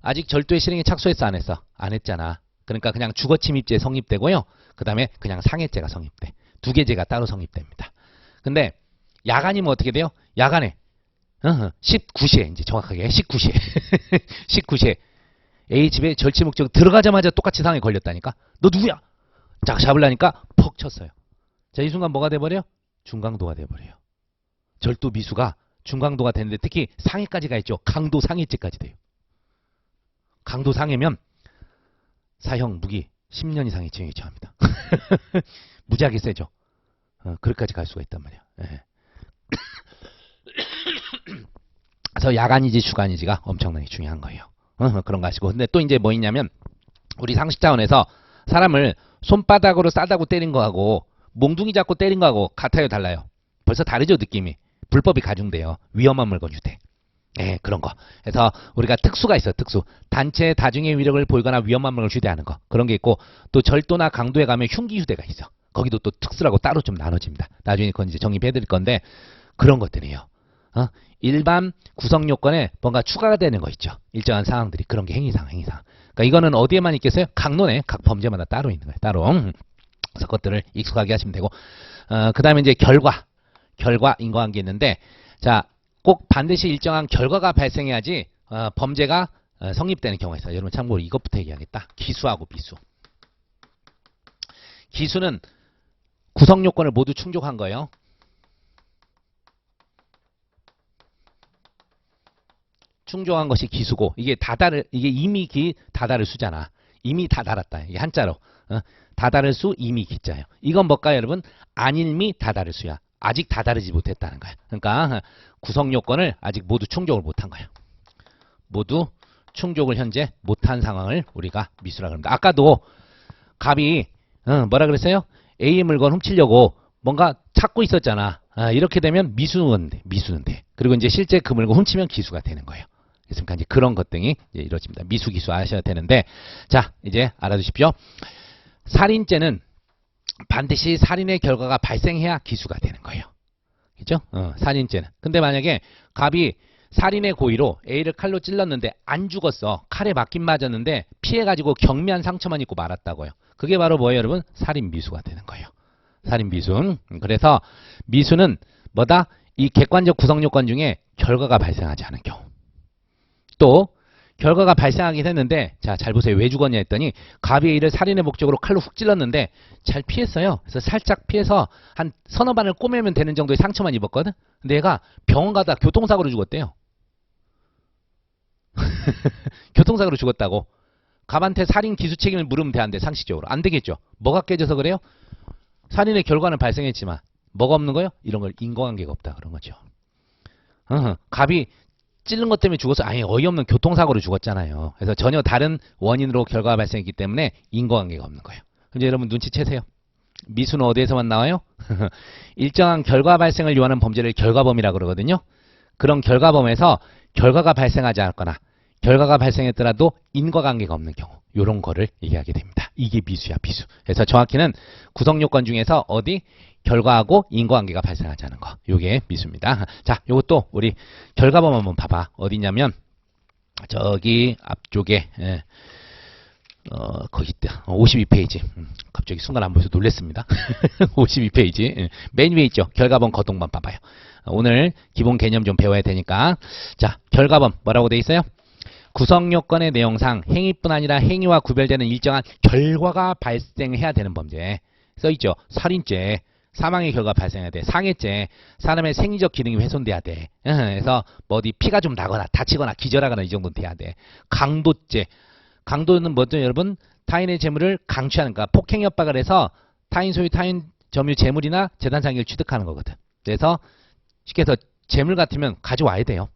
아직 절도의 실행에 착수했어 안 했어? 안 했잖아. 그러니까 그냥 주거침입죄 성립되고요. 그 다음에 그냥 상해죄가 성립돼. 두 개 죄가 따로 성립됩니다. 근데 야간이면 어떻게 돼요? 야간에 19시에 이제 정확하게 19시에 19시에 A 집에 절취 목적 들어가자마자 똑같이 상황에 걸렸다니까. 너 누구야? 자 잡으려니까 퍽 쳤어요. 자 이 순간 뭐가 돼버려? 중강도가 돼버려요. 절도 미수가 중강도가 되는데 특히 상해까지 가 있죠. 강도 상해죄까지 돼요. 강도 상해면 사형 무기 10년 이상의 징역이 처합니다. 무지하게 세죠. 그렇게까지 갈 수가 있단 말이야. 예. 그래서 야간이지 주간이지가 엄청나게 중요한 거예요. 그런 거 아시고. 근데 또 이제 뭐 있냐면 우리 상식 차원에서 사람을 손바닥으로 싸다고 때린 거하고 몽둥이 잡고 때린 거하고 같아요, 달라요? 벌써 다르죠, 느낌이. 불법이 가중돼요. 위험한 물건 유대. 예, 그런 거. 그래서 우리가 특수가 있어요, 특수. 단체 다중의 위력을 보이거나 위험한 물건을 휴대하는 거. 그런 게 있고 또 절도나 강도에 가면 흉기 휴대가 있어. 거기도 또 특수라고 따로 좀 나눠집니다. 나중에 그건 이제 정립해 드릴 건데 그런 것들이에요. 일반 구성 요건에 뭔가 추가가 되는 거 있죠. 일정한 상황들이. 그런 게 행위상. 그러니까 이거는 어디에만 있겠어요? 강론에 각 범죄마다 따로 있는 거예요. 따로. 그래서 그것들을 익숙하게 하시면 되고. 그 다음에 이제 결과 인과관계 있는데, 자, 꼭 반드시 일정한 결과가 발생해야지 범죄가 성립되는 경우가 있어요. 여러분 참고로 이것부터 얘기하겠다. 기수하고 비수. 기수는 구성 요건을 모두 충족한 거예요. 충족한 것이 기수고, 이게 이게 이미 다다를 수잖아. 이미 다 달았다. 이게 한자로. 다다를 수 이미 기자예요. 이건 뭘까요, 여러분? 안일미 다다를 수야. 아직 다다르지 못했다는 거야. 그러니까 구성 요건을 아직 모두 충족을 못한 거야. 모두 충족을 현재 못한 상황을 우리가 미수라고 합니다. 아까도 갑이 뭐라 그랬어요? A의 물건 훔치려고 뭔가 찾고 있었잖아. 이렇게 되면 미수는 돼. 그리고 이제 실제 그 물건 훔치면 기수가 되는 거예요. 그러니까 이제 그런 것 등이 이제 이루어집니다. 미수, 기수 아셔야 되는데, 자 이제 알아두십시오. 살인죄는 반드시 살인의 결과가 발생해야 기수가 되는 거예요. 그죠? 살인죄는. 근데 만약에 갑이 살인의 고의로 A를 칼로 찔렀는데 안 죽었어. 칼에 맞긴 맞았는데 피해가지고 경미한 상처만 입고 말았다고요. 그게 바로 뭐예요, 여러분? 살인 미수가 되는 거예요. 살인 미수. 그래서 미수는 뭐다? 이 객관적 구성 요건 중에 결과가 발생하지 않은 경우. 또 결과가 발생하긴 했는데, 자, 잘 보세요. 왜 죽었냐 했더니 갑이 A를 살인의 목적으로 칼로 훅 찔렀는데 잘 피했어요. 그래서 살짝 피해서 한 서너 반을 꼬매면 되는 정도의 상처만 입었거든. 근데 얘가 병원 가다 교통사고로 죽었대요. 교통사고로 죽었다고. 갑한테 살인 기수 책임을 물으면 돼, 안 돼? 상식적으로. 안 되겠죠. 뭐가 깨져서 그래요? 살인의 결과는 발생했지만 뭐가 없는 거예요? 이런 걸 인과관계가 없다, 그런 거죠. 갑이 찔른 것 때문에 죽어서 아예 어이없는 교통사고로 죽었잖아요. 그래서 전혀 다른 원인으로 결과가 발생했기 때문에 인과관계가 없는 거예요. 이제 여러분 눈치채세요. 미수는 어디에서만 나와요? 일정한 결과 발생을 요하는 범죄를 결과범이라고 그러거든요. 그런 결과범에서 결과가 발생하지 않았거나 결과가 발생했더라도 인과관계가 없는 경우, 요런 거를 얘기하게 됩니다. 이게 미수야, 비수. 그래서 정확히는 구성요건 중에서 어디? 결과하고 인과관계가 발생하지 않은 거. 요게 미수입니다. 자, 요것도 우리 결과범 한번 봐봐. 어디냐면 저기 앞쪽에 거기 있다. 52페이지. 갑자기 순간 안 보여서 놀랬습니다. 52페이지. 맨 위에 있죠. 결과범 거동범 봐봐요. 오늘 기본 개념 좀 배워야 되니까. 자, 결과범 뭐라고 돼 있어요? 구성요건의 내용상 행위뿐 아니라 행위와 구별되는 일정한 결과가 발생해야 되는 범죄. 써있죠. 살인죄. 사망의 결과 발생해야 돼. 상해죄. 사람의 생리적 기능이 훼손돼야 돼. 그래서 뭐 어디 피가 좀 나거나 다치거나 기절하거나 이 정도는 돼야 돼. 강도죄. 강도는 뭐죠, 여러분? 타인의 재물을 강취하는 거야. 폭행 협박을 해서 타인 소유 타인 점유 재물이나 재산 상익을 취득하는 거거든. 그래서 쉽게 해서 재물 같으면 가져와야 돼요.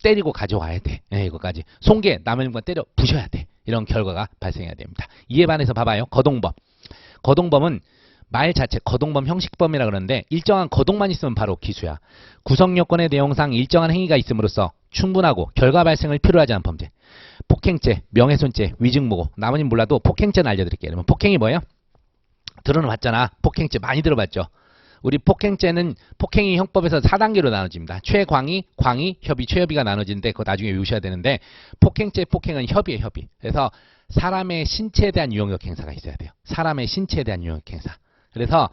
때리고 가져와야 돼. 이거까지. 손괴, 남의 물건 때려 부셔야 돼. 이런 결과가 발생해야 됩니다. 이에 반해서 봐봐요. 거동범. 거동범은 말 자체 거동범 형식범이라 그러는데 일정한 거동만 있으면 바로 기수야. 구성요건의 내용상 일정한 행위가 있음으로써 충분하고 결과 발생을 필요하지 않은 범죄. 폭행죄, 명예훼손죄, 위증모고. 나머지는 몰라도 폭행죄는 알려드릴게요. 여러분 폭행이 뭐예요? 들어는 봤잖아. 폭행죄 많이 들어봤죠. 우리 폭행이 형법에서 4단계로 나눠집니다. 최광의, 광의, 협의, 최협의가 나눠지는데 그거 나중에 외우셔야 되는데 폭행죄, 폭행은 협의예요, 협의. 그래서 사람의 신체에 대한 유형력 행사가 있어야 돼요. 사람의 신체에 대한 유형력 행사. 그래서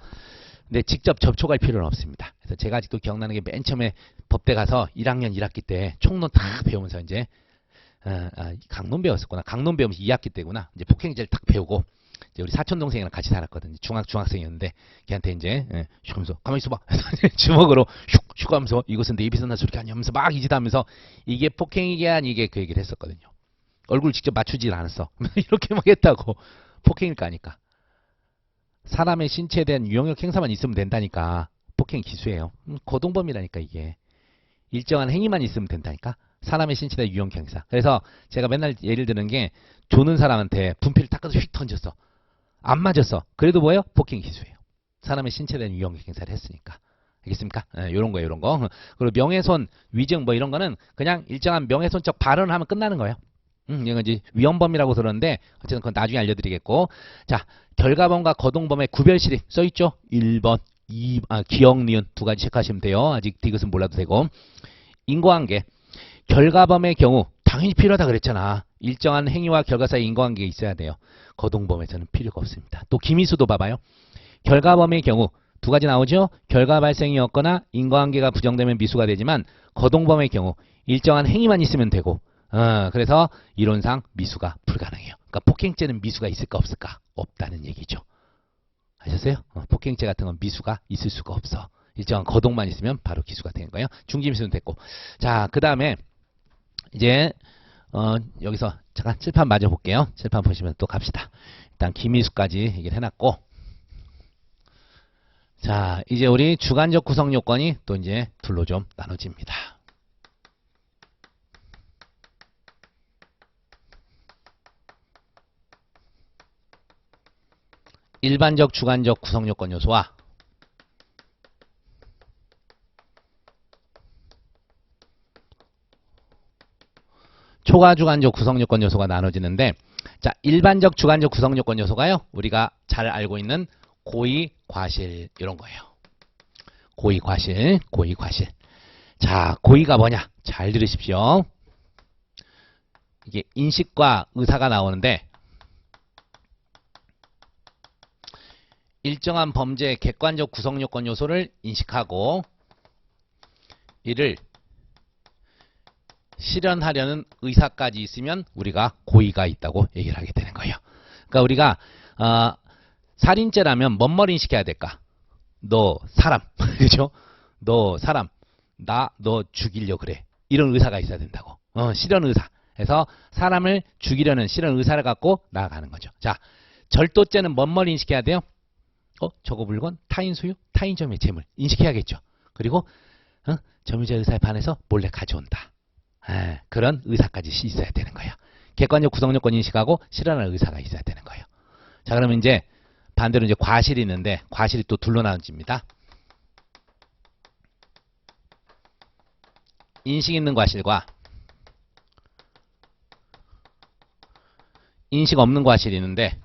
근데 직접 접촉할 필요는 없습니다. 그래서 제가 아직도 기억나는 게 맨 처음에 법대 가서 1학년 1학기 때 총론 다 배우면서 이제 강론 배웠었구나. 강론 배우면서 2학기 때구나. 이제 폭행죄를 딱 배우고 이제 우리 사촌 동생이랑 같이 살았거든요. 중학생이었는데 걔한테 이제 슉 하면서 가만히 있어봐. 주먹으로 슉 하면서 이것은 내 입에서 난 소리가 아니야 하면서 막 이 짓 하면서 이게 폭행이게 아니게 그 얘기를 했었거든요. 얼굴 직접 맞추질 않았어. 이렇게 막 했다고. 폭행일 거 아니까. 사람의 신체에 대한 유형력 행사만 있으면 된다니까. 폭행 기수예요. 고동범이라니까 이게. 일정한 행위만 있으면 된다니까. 사람의 신체에 대한 유형력 행사. 그래서 제가 맨날 예를 드는 게 조는 사람한테 분필을 닦아서 휙 던졌어. 안 맞았어. 그래도 뭐예요? 폭행 기수예요. 사람의 신체에 대한 유형력 행사를 했으니까. 알겠습니까? 요런 거예요, 요런 거. 그리고 명예훼손, 위증 뭐 이런 거는 그냥 일정한 명예훼손적 발언을 하면 끝나는 거예요. 이건 이제 위헌범이라고 들었는데 어쨌든 그건 나중에 알려드리겠고. 자, 결과범과 거동범의 구별실이 써있죠? 1번, 기억, 니은 두 가지 체크하시면 돼요. 아직 디귿은 몰라도 되고. 인과관계. 결과범의 경우 당연히 필요하다 그랬잖아. 일정한 행위와 결과 사이 인과관계가 있어야 돼요. 거동범에서는 필요가 없습니다. 또 기미수도 봐봐요. 결과범의 경우 두 가지 나오죠. 결과 발생이 없거나 인과관계가 부정되면 미수가 되지만 거동범의 경우 일정한 행위만 있으면 되고 그래서 이론상 미수가 불가능해요. 그러니까 폭행죄는 미수가 있을까 없을까? 없다는 얘기죠. 아셨어요? 폭행죄 같은 건 미수가 있을 수가 없어. 일정한 거동만 있으면 바로 기수가 되는 거예요. 중지미수는 됐고. 자, 그 다음에 이제 여기서 잠깐 칠판 마저 볼게요. 칠판 보시면 또 갑시다. 일단 기미수까지 얘기를 해놨고. 자, 이제 우리 주관적 구성 요건이 또 이제 둘로 좀 나눠집니다. 일반적 주관적 구성 요건 요소와 초과 주관적 구성 요건 요소가 나눠지는데, 자, 일반적 주관적 구성 요건 요소가요, 우리가 잘 알고 있는 고의, 과실 이런 거예요. 고의, 과실, 고의, 과실. 자, 고의가 뭐냐? 잘 들으십시오. 이게 인식과 의사가 나오는데 일정한 범죄의 객관적 구성 요건 요소를 인식하고 이를 실현하려는 의사까지 있으면 우리가 고의가 있다고 얘기를 하게 되는 거예요. 그러니까 우리가 살인죄라면 뭔 뭘 인식해야 될까? 너 사람, 그죠? 너 사람, 너 죽이려 그래. 이런 의사가 있어야 된다고. 실현 의사. 그래서 사람을 죽이려는 실현 의사를 갖고 나아가는 거죠. 자, 절도죄는 뭔 뭘 인식해야 돼요? 저거 물건 타인 소유, 타인 점유의 재물 인식해야겠죠. 그리고 점유자 의사에 반해서 몰래 가져온다. 그런 의사까지 있어야 되는 거예요. 객관적 구성 요건 인식하고 실현할 의사가 있어야 되는 거예요. 자, 그러면 이제 반대로 이제 과실이 있는데 과실이 또 둘로 나눠집니다. 인식 있는 과실과 인식 없는 과실이 있는데,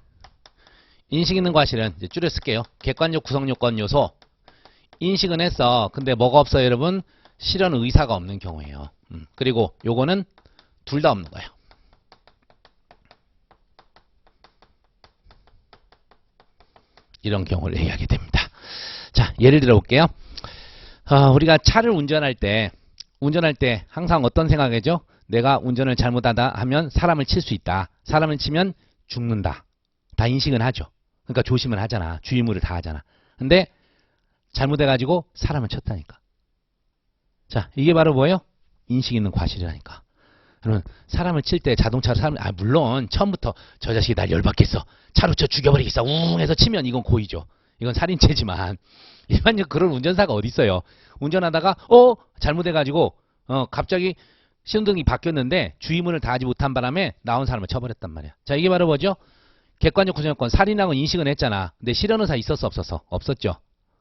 인식 있는 과실은 이제 줄여 쓸게요. 객관적 구성 요건 요소. 인식은 했어. 근데 뭐가 없어요, 여러분? 실현 의사가 없는 경우예요. 그리고 요거는 둘 다 없는 거예요. 이런 경우를 얘기하게 됩니다. 자, 예를 들어 볼게요. 우리가 차를 운전할 때 항상 어떤 생각이죠? 내가 운전을 잘못하다 하면 사람을 칠 수 있다. 사람을 치면 죽는다. 다 인식은 하죠. 그러니까 조심을 하잖아. 주의무를 다 하잖아. 근데 잘못해가지고 사람을 쳤다니까. 자, 이게 바로 뭐예요? 인식 있는 과실이라니까. 그러면 사람을 칠 때 자동차로 물론 처음부터 저 자식이 날 열받겠어. 차로 쳐 죽여버리겠어. 웅 해서 치면 이건 고의죠. 이건 살인죄지만 일반적 그런 운전사가 어디 있어요. 운전하다가 잘못해가지고 갑자기 신호등이 바뀌었는데 주의문을 다하지 못한 바람에 나온 사람을 쳐버렸단 말이야. 자, 이게 바로 뭐죠? 객관적 구성요건 살인하고 인식은 했잖아. 근데 실현의사 있었어 없었어? 없었죠.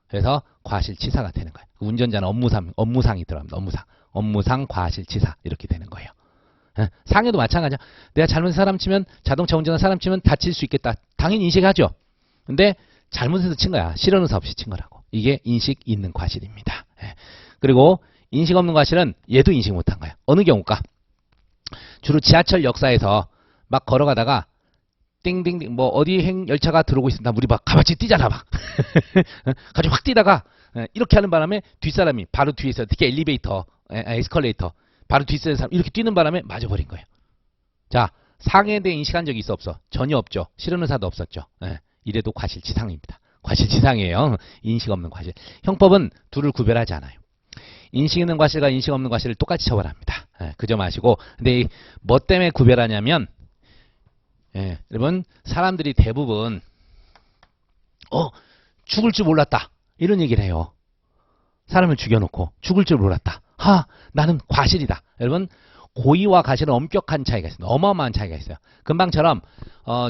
그래서 과실치사가 되는 거예요. 운전자는 업무상이 들어갑니다. 업무상 과실치사 이렇게 되는 거예요. 상해도 마찬가지야. 내가 잘못해서 사람 치면, 자동차 운전하는 사람 치면 다칠 수 있겠다. 당연히 인식하죠. 근데 잘못해서 친 거야. 실현의사 없이 친 거라고. 이게 인식 있는 과실입니다. 예. 그리고 인식 없는 과실은 얘도 인식 못한 거야. 어느 경우일까? 주로 지하철 역사에서 막 걸어가다가 띵띵띵 뭐 어디 열차가 들어오고 있습니다. 우리 막 가만히 뛰잖아 막. 같이 확 뛰다가 이렇게 하는 바람에 뒷사람이 바로 뒤에서 특히 엘리베이터, 에스컬레이터 바로 뒷사람 사람 이렇게 뛰는 바람에 맞아버린 거예요. 자, 상해에 대해 인식한 적이 있어 없어? 전혀 없죠. 실험 의사도 없었죠. 이래도 과실치상입니다. 과실치상이에요. 인식 없는 과실. 형법은 둘을 구별하지 않아요. 인식 있는 과실과 인식 없는 과실을 똑같이 처벌합니다. 그 점 아시고. 근데 뭐 때문에 구별하냐면 여러분 사람들이 대부분 죽을 줄 몰랐다 이런 얘기를 해요. 사람을 죽여놓고 죽을 줄 몰랐다. 나는 과실이다. 여러분 고의와 과실은 엄격한 차이가 있습니다. 어마어마한 차이가 있어요. 금방처럼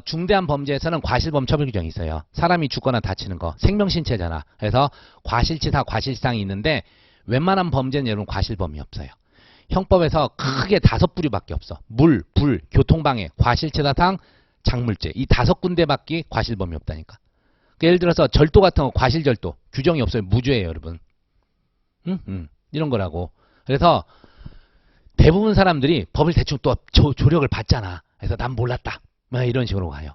중대한 범죄에서는 과실범 처벌 규정이 있어요. 사람이 죽거나 다치는 거 생명신체잖아. 그래서 과실치사, 과실상이 있는데 웬만한 범죄는 여러분 과실범이 없어요. 형법에서 크게 5부류밖에 없어. 물, 불, 교통방해, 과실치사상, 작물죄 이 5군데밖에 과실범이 없다니까. 예를 들어서 절도 같은 거 과실절도 규정이 없어요. 무죄예요 여러분. 이런 거라고. 그래서 대부분 사람들이 법을 대충 또 조력을 받잖아. 그래서 난 몰랐다. 이런 식으로 가요.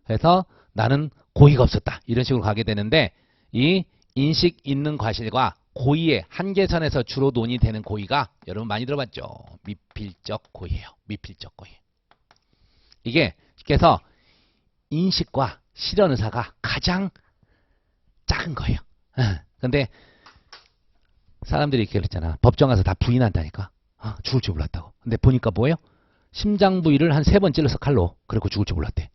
그래서 나는 고의가 없었다. 이런 식으로 가게 되는데 이 인식 있는 과실과 고의의 한계선에서 주로 논의되는 고의가 여러분 많이 들어봤죠. 미필적 고의예요. 미필적 고의. 이게 그래서 인식과 실현 의사가 가장 작은 거예요. 근데 사람들이 이렇게 그랬잖아. 법정 가서 다 부인한다니까. 죽을 줄 몰랐다고. 근데 보니까 뭐예요? 심장 부위를 한 3번 찔러서 칼로. 그리고 죽을 줄 몰랐대.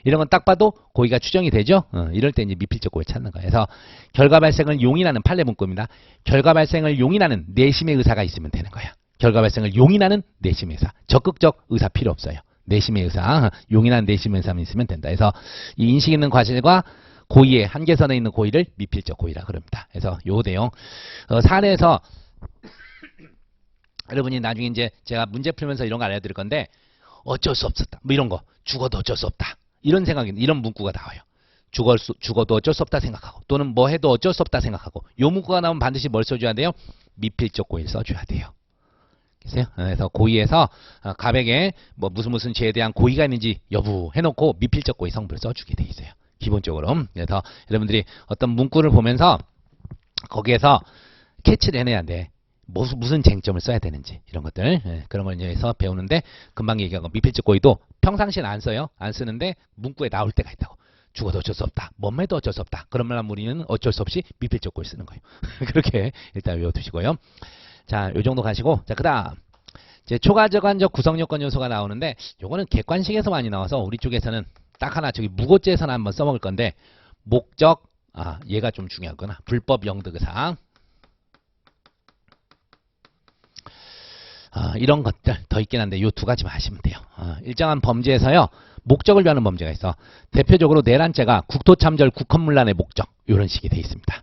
이런 건 딱 봐도 고의가 추정이 되죠. 이럴 때 이제 미필적 고의를 찾는 거예요. 그래서 결과 발생을 용인하는 판례 문구입니다. 결과 발생을 용인하는 내심의 의사가 있으면 되는 거야. 결과 발생을 용인하는 내심의 의사. 적극적 의사 필요 없어요. 내심의 의사, 용인하는 내심의 의사만 있으면 된다. 그래서 이 인식 있는 과실과 고의의 한계선에 있는 고의를 미필적 고의라 그럽니다. 그래서 요 내용 사례에서 여러분이 나중에 이제 제가 문제 풀면서 이런 거 알려드릴 건데 어쩔 수 없었다. 뭐 이런 거 죽어도 어쩔 수 없다. 이런 생각이 이런 문구가 나와요. 죽어도 어쩔 수 없다 생각하고 또는 뭐 해도 어쩔 수 없다 생각하고 요 문구가 나오면 반드시 뭘 써줘야 돼요? 미필적 고의를 써줘야 돼요. 그래서 고의에서 가백에 뭐 무슨 죄에 대한 고의가 있는지 여부 해놓고 미필적 고의 성분을 써주게 돼 있어요. 기본적으로. 그래서 여러분들이 어떤 문구를 보면서 거기에서 캐치를 해내야 돼. 무슨 쟁점을 써야 되는지 이런 것들 그런 걸 이제 서 배우는데 금방 얘기한 거 미필적 고의도 평상시엔 안 써요. 안 쓰는데 문구에 나올 때가 있다고. 죽어도 어쩔 수 없다. 몸매도 어쩔 수 없다. 그러면 우리는 어쩔 수 없이 미필적 고의를 쓰는 거예요. 그렇게 일단 외워두시고요. 자, 요 정도 가시고 자 그다음 이제 초과적완적 구성요건 요소가 나오는데 요거는 객관식에서 많이 나와서 우리 쪽에서는 딱 하나 저기 무고죄에서는 한번 써먹을 건데 목적 얘가 좀 중요하구나. 불법 영득의상 이런 것들 더 있긴 한데 요 2가지만 하시면 돼요. 일정한 범죄에서요 목적을 위하는 범죄가 있어. 대표적으로 내란죄가 국토참절 국헌문란의 목적 이런 식이 돼 있습니다.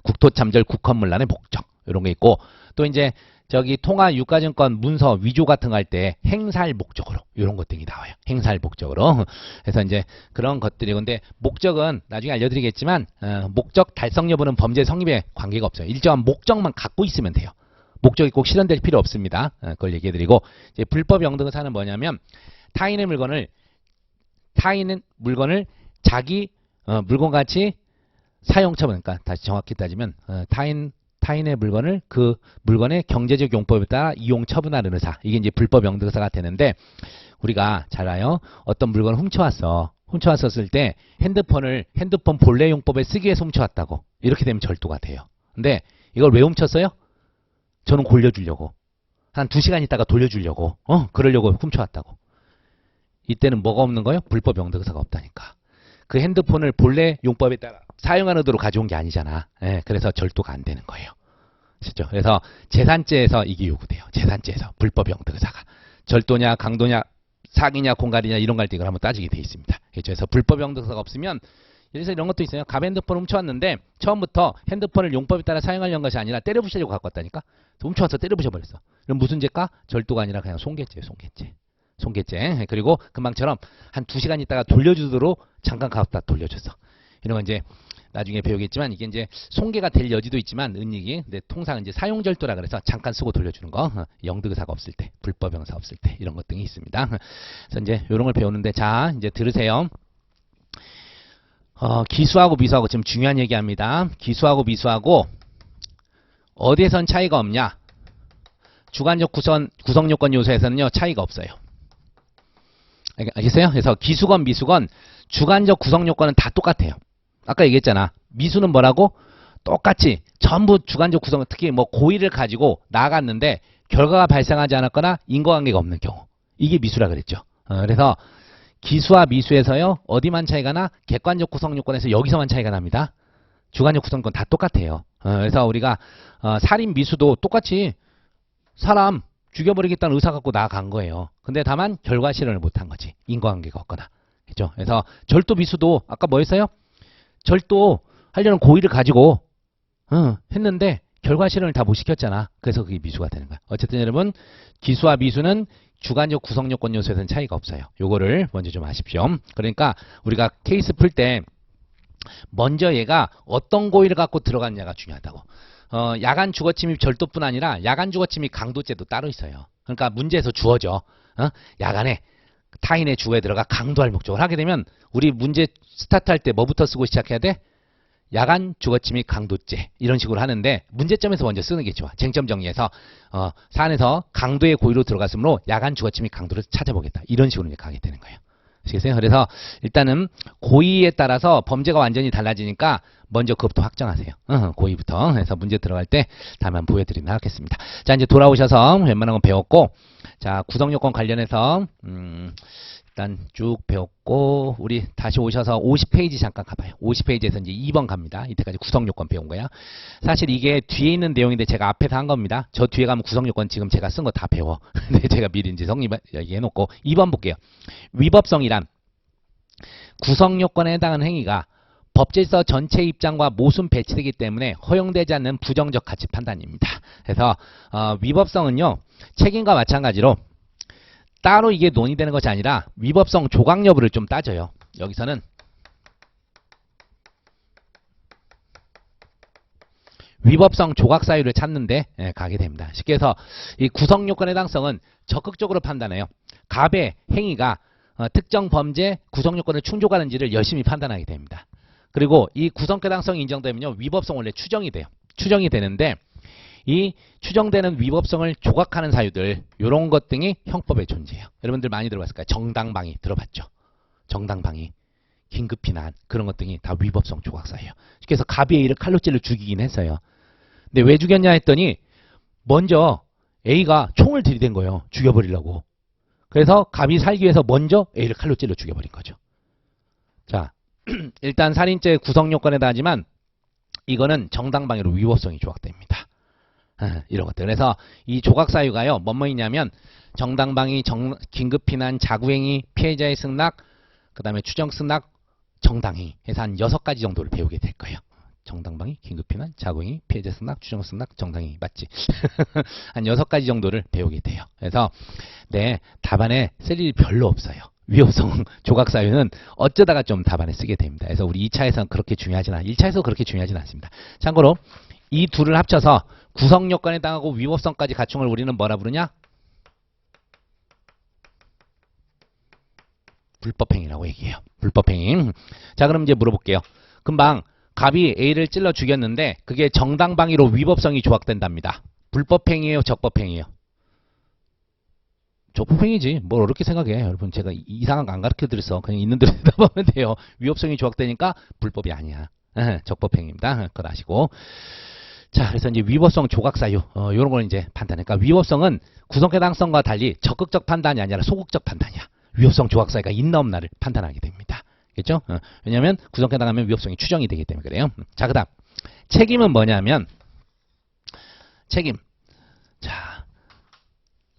국토참절 국헌문란의 목적 이런 게 있고 또 이제 저기 통화 유가증권 문서 위조 같은 거 할 때 행사할 목적으로 이런 것들이 나와요. 행사할 목적으로. 그래서 이제 그런 것들이 근데 목적은 나중에 알려드리겠지만 목적 달성 여부는 범죄 성립에 관계가 없어요. 일정한 목적만 갖고 있으면 돼요. 목적이 꼭 실현될 필요 없습니다. 그걸 얘기해드리고 이제 불법 영등의사는 뭐냐면 타인의 물건을 자기 물건같이 사용처분 그러니까 다시 정확히 따지면 타인의 물건을 그 물건의 경제적 용법에 따라 이용 처분하는 의사. 이게 이제 불법 영등의사가 되는데 우리가 잘 알아요. 어떤 물건을 훔쳐왔었을 때 핸드폰 본래 용법에 쓰기 위해서 훔쳐왔다고. 이렇게 되면 절도가 돼요. 근데 이걸 왜 훔쳤어요? 저는 골려주려고. 한 2시간 있다가 돌려주려고. 그러려고 훔쳐왔다고. 이때는 뭐가 없는 거예요? 불법 영등의사가 없다니까. 그 핸드폰을 본래 용법에 따라 사용하는 의도로 가져온 게 아니잖아. 그래서 절도가 안 되는 거예요. 그렇죠? 그래서 재산죄에서 이게 요구돼요. 재산죄에서 불법 영등의사가. 절도냐, 강도냐, 사기냐, 공갈이냐 이런 거 할 때 이걸 한번 따지게 돼 있습니다. 그렇죠? 그래서 불법 영등의사가 없으면 그래서 이런 것도 있어요. 가ben드폰 훔쳐왔는데 처음부터 핸드폰을 용법에 따라 사용하려는 것이 아니라 때려부시려고 갖고 왔다니까. 훔쳐와서 때려부셔버렸어. 그럼 무슨 죄가? 절도가 아니라 그냥 손괴죄예요. 손괴죄. 그리고 금방처럼 한 2시간 있다가 돌려주도록 잠깐 갖다 돌려줬어. 이런 건 이제 나중에 배우겠지만 이게 이제 손괴가 될 여지도 있지만 은닉이 근데 통상 이제 사용절도라 그래서 잠깐 쓰고 돌려주는 거 영득의사가 없을 때 불법 형사 없을 때 이런 것 등이 있습니다. 그래서 이제 이런 걸 배우는데 자 이제 들으세요. 기수하고 미수하고 지금 중요한 얘기합니다. 기수하고 미수하고 어디에선 차이가 없냐? 주관적 구성요건 요소에서는요 차이가 없어요. 알겠어요? 그래서 기수건 미수건 주관적 구성요건은 다 똑같아요. 아까 얘기했잖아. 미수는 뭐라고? 똑같이 전부 주관적 구성, 특히 뭐 고의를 가지고 나갔는데 결과가 발생하지 않았거나 인과관계가 없는 경우, 이게 미수라 그랬죠. 그래서 기수와 미수에서요 어디만 차이가 나? 객관적 구성요건에서 여기서만 차이가 납니다. 주관적 구성요건 다 똑같아요. 그래서 우리가 살인 미수도 똑같이 사람 죽여버리겠다는 의사 갖고 나간 거예요. 근데 다만 결과 실현을 못한 거지. 인과관계가 없거나. 그죠? 그래서 절도 미수도 아까 뭐였어요? 절도 하려는 고의를 가지고 했는데 결과 실현을 다 못 시켰잖아. 그래서 그게 미수가 되는 거야. 어쨌든 여러분 기수와 미수는 주관적 구성요건 요소에서는 차이가 없어요. 요거를 먼저 좀 아십시오. 그러니까 우리가 케이스 풀 때 먼저 얘가 어떤 고의를 갖고 들어갔냐가 중요하다고. 야간 주거침입 절도뿐 아니라 야간 주거침입 강도죄도 따로 있어요. 그러니까 문제에서 주어져. 야간에 타인의 주거에 들어가 강도할 목적을 하게 되면 우리 문제 스타트할 때 뭐부터 쓰고 시작해야 돼? 야간 주거침입 강도죄 이런 식으로 하는데 문제점에서 먼저 쓰는 게 좋아. 쟁점 정리해서 사안에서 강도의 고의로 들어갔으므로 야간 주거침입 강도를 찾아보겠다. 이런 식으로 이제 가게 되는 거예요. 아시겠어요? 그래서 일단은 고의에 따라서 범죄가 완전히 달라지니까 먼저 그것부터 확정하세요. 고의부터. 해서 문제 들어갈 때 다음에 한번 보여드리도록 하겠습니다. 자 이제 돌아오셔서 웬만한 건 배웠고 자 구성요건 관련해서 일단 쭉 배웠고 우리 다시 오셔서 50페이지 잠깐 가봐요. 50페이지에서 이제 2번 갑니다. 이때까지 구성요건 배운 거야. 사실 이게 뒤에 있는 내용인데 제가 앞에서 한 겁니다. 저 뒤에 가면 구성요건 지금 제가 쓴 거 다 배워. 근데 제가 미리 이제 성립 얘기해놓고 2번 볼게요. 위법성이란 구성요건에 해당하는 행위가 법질서 전체 입장과 모순 배치되기 때문에 허용되지 않는 부정적 가치 판단입니다. 그래서 위법성은요 책임과 마찬가지로 따로 이게 논의되는 것이 아니라 위법성 조각 여부를 좀 따져요. 여기서는 위법성 조각 사유를 찾는데 가게 됩니다. 쉽게 해서 이 구성요건 해당성은 적극적으로 판단해요. 갑의 행위가 특정 범죄 구성요건을 충족하는지를 열심히 판단하게 됩니다. 그리고 이 구성해당성이 인정되면요 위법성 원래 추정이 돼요. 추정이 되는데 이 추정되는 위법성을 조각하는 사유들 이런 것 등이 형법에 존재해요. 여러분들 많이 들어봤을 까요? 정당방위 들어봤죠? 정당방위, 긴급피난 그런 것 등이 다 위법성 조각 사유예요. 그래서 갑이 A를 칼로 찔러 죽이긴 했어요. 근데 왜 죽였냐 했더니 먼저 A가 총을 들이댄 거예요. 죽여버리려고. 그래서 갑이 살기 위해서 먼저 A를 칼로 찔러 죽여버린 거죠. 자 일단 살인죄 구성요건에 하지만 이거는 정당방위로 위법성이 조각됩니다. 이런 것들. 그래서 이 조각 사유가요. 뭐뭐이냐면 정당방위, 긴급피난, 자구행위, 피해자의 승낙, 그 다음에 추정 승낙, 정당행위 해서 한 6가지 정도를 배우게 될 거예요. 정당방위, 긴급피난, 자구행위, 피해자 승낙, 추정 승낙, 정당행위 맞지? 한 6가지 정도를 배우게 돼요. 그래서 네 답안에 쓸 일이 별로 없어요. 위법성 조각 사유는 어쩌다가 좀 답안에 쓰게 됩니다. 그래서 우리 2차에서는 그렇게 중요하진 않아요. 1차에서 그렇게 중요하진 않습니다. 참고로 이 둘을 합쳐서 구성요건에 해당하고 위법성까지 갖춘 걸 우리는 뭐라 부르냐? 불법행위라고 얘기해요. 불법행위. 자 그럼 이제 물어볼게요. 금방 갑이 A를 찔러 죽였는데 그게 정당방위로 위법성이 조각된답니다. 불법행위예요? 적법행위예요? 적법행위지. 뭘 어렵게 생각해. 여러분 제가 이상한 거 안 가르쳐 드렸어. 그냥 있는 대로 대답하면 돼요. 위법성이 조각되니까 불법이 아니야. 적법행위입니다. 그걸 아시고. 자, 그래서 이제 위법성 조각 사유, 이런 걸 이제 판단해. 그러니까 위법성은 구성해당성과 달리 적극적 판단이 아니라 소극적 판단이야. 위법성 조각 사유가 있나 없나를 판단하게 됩니다. 겠죠? 왜냐하면 구성해당하면 위법성이 추정이 되기 때문에 그래요. 자, 그다음 책임은 뭐냐면 책임. 자,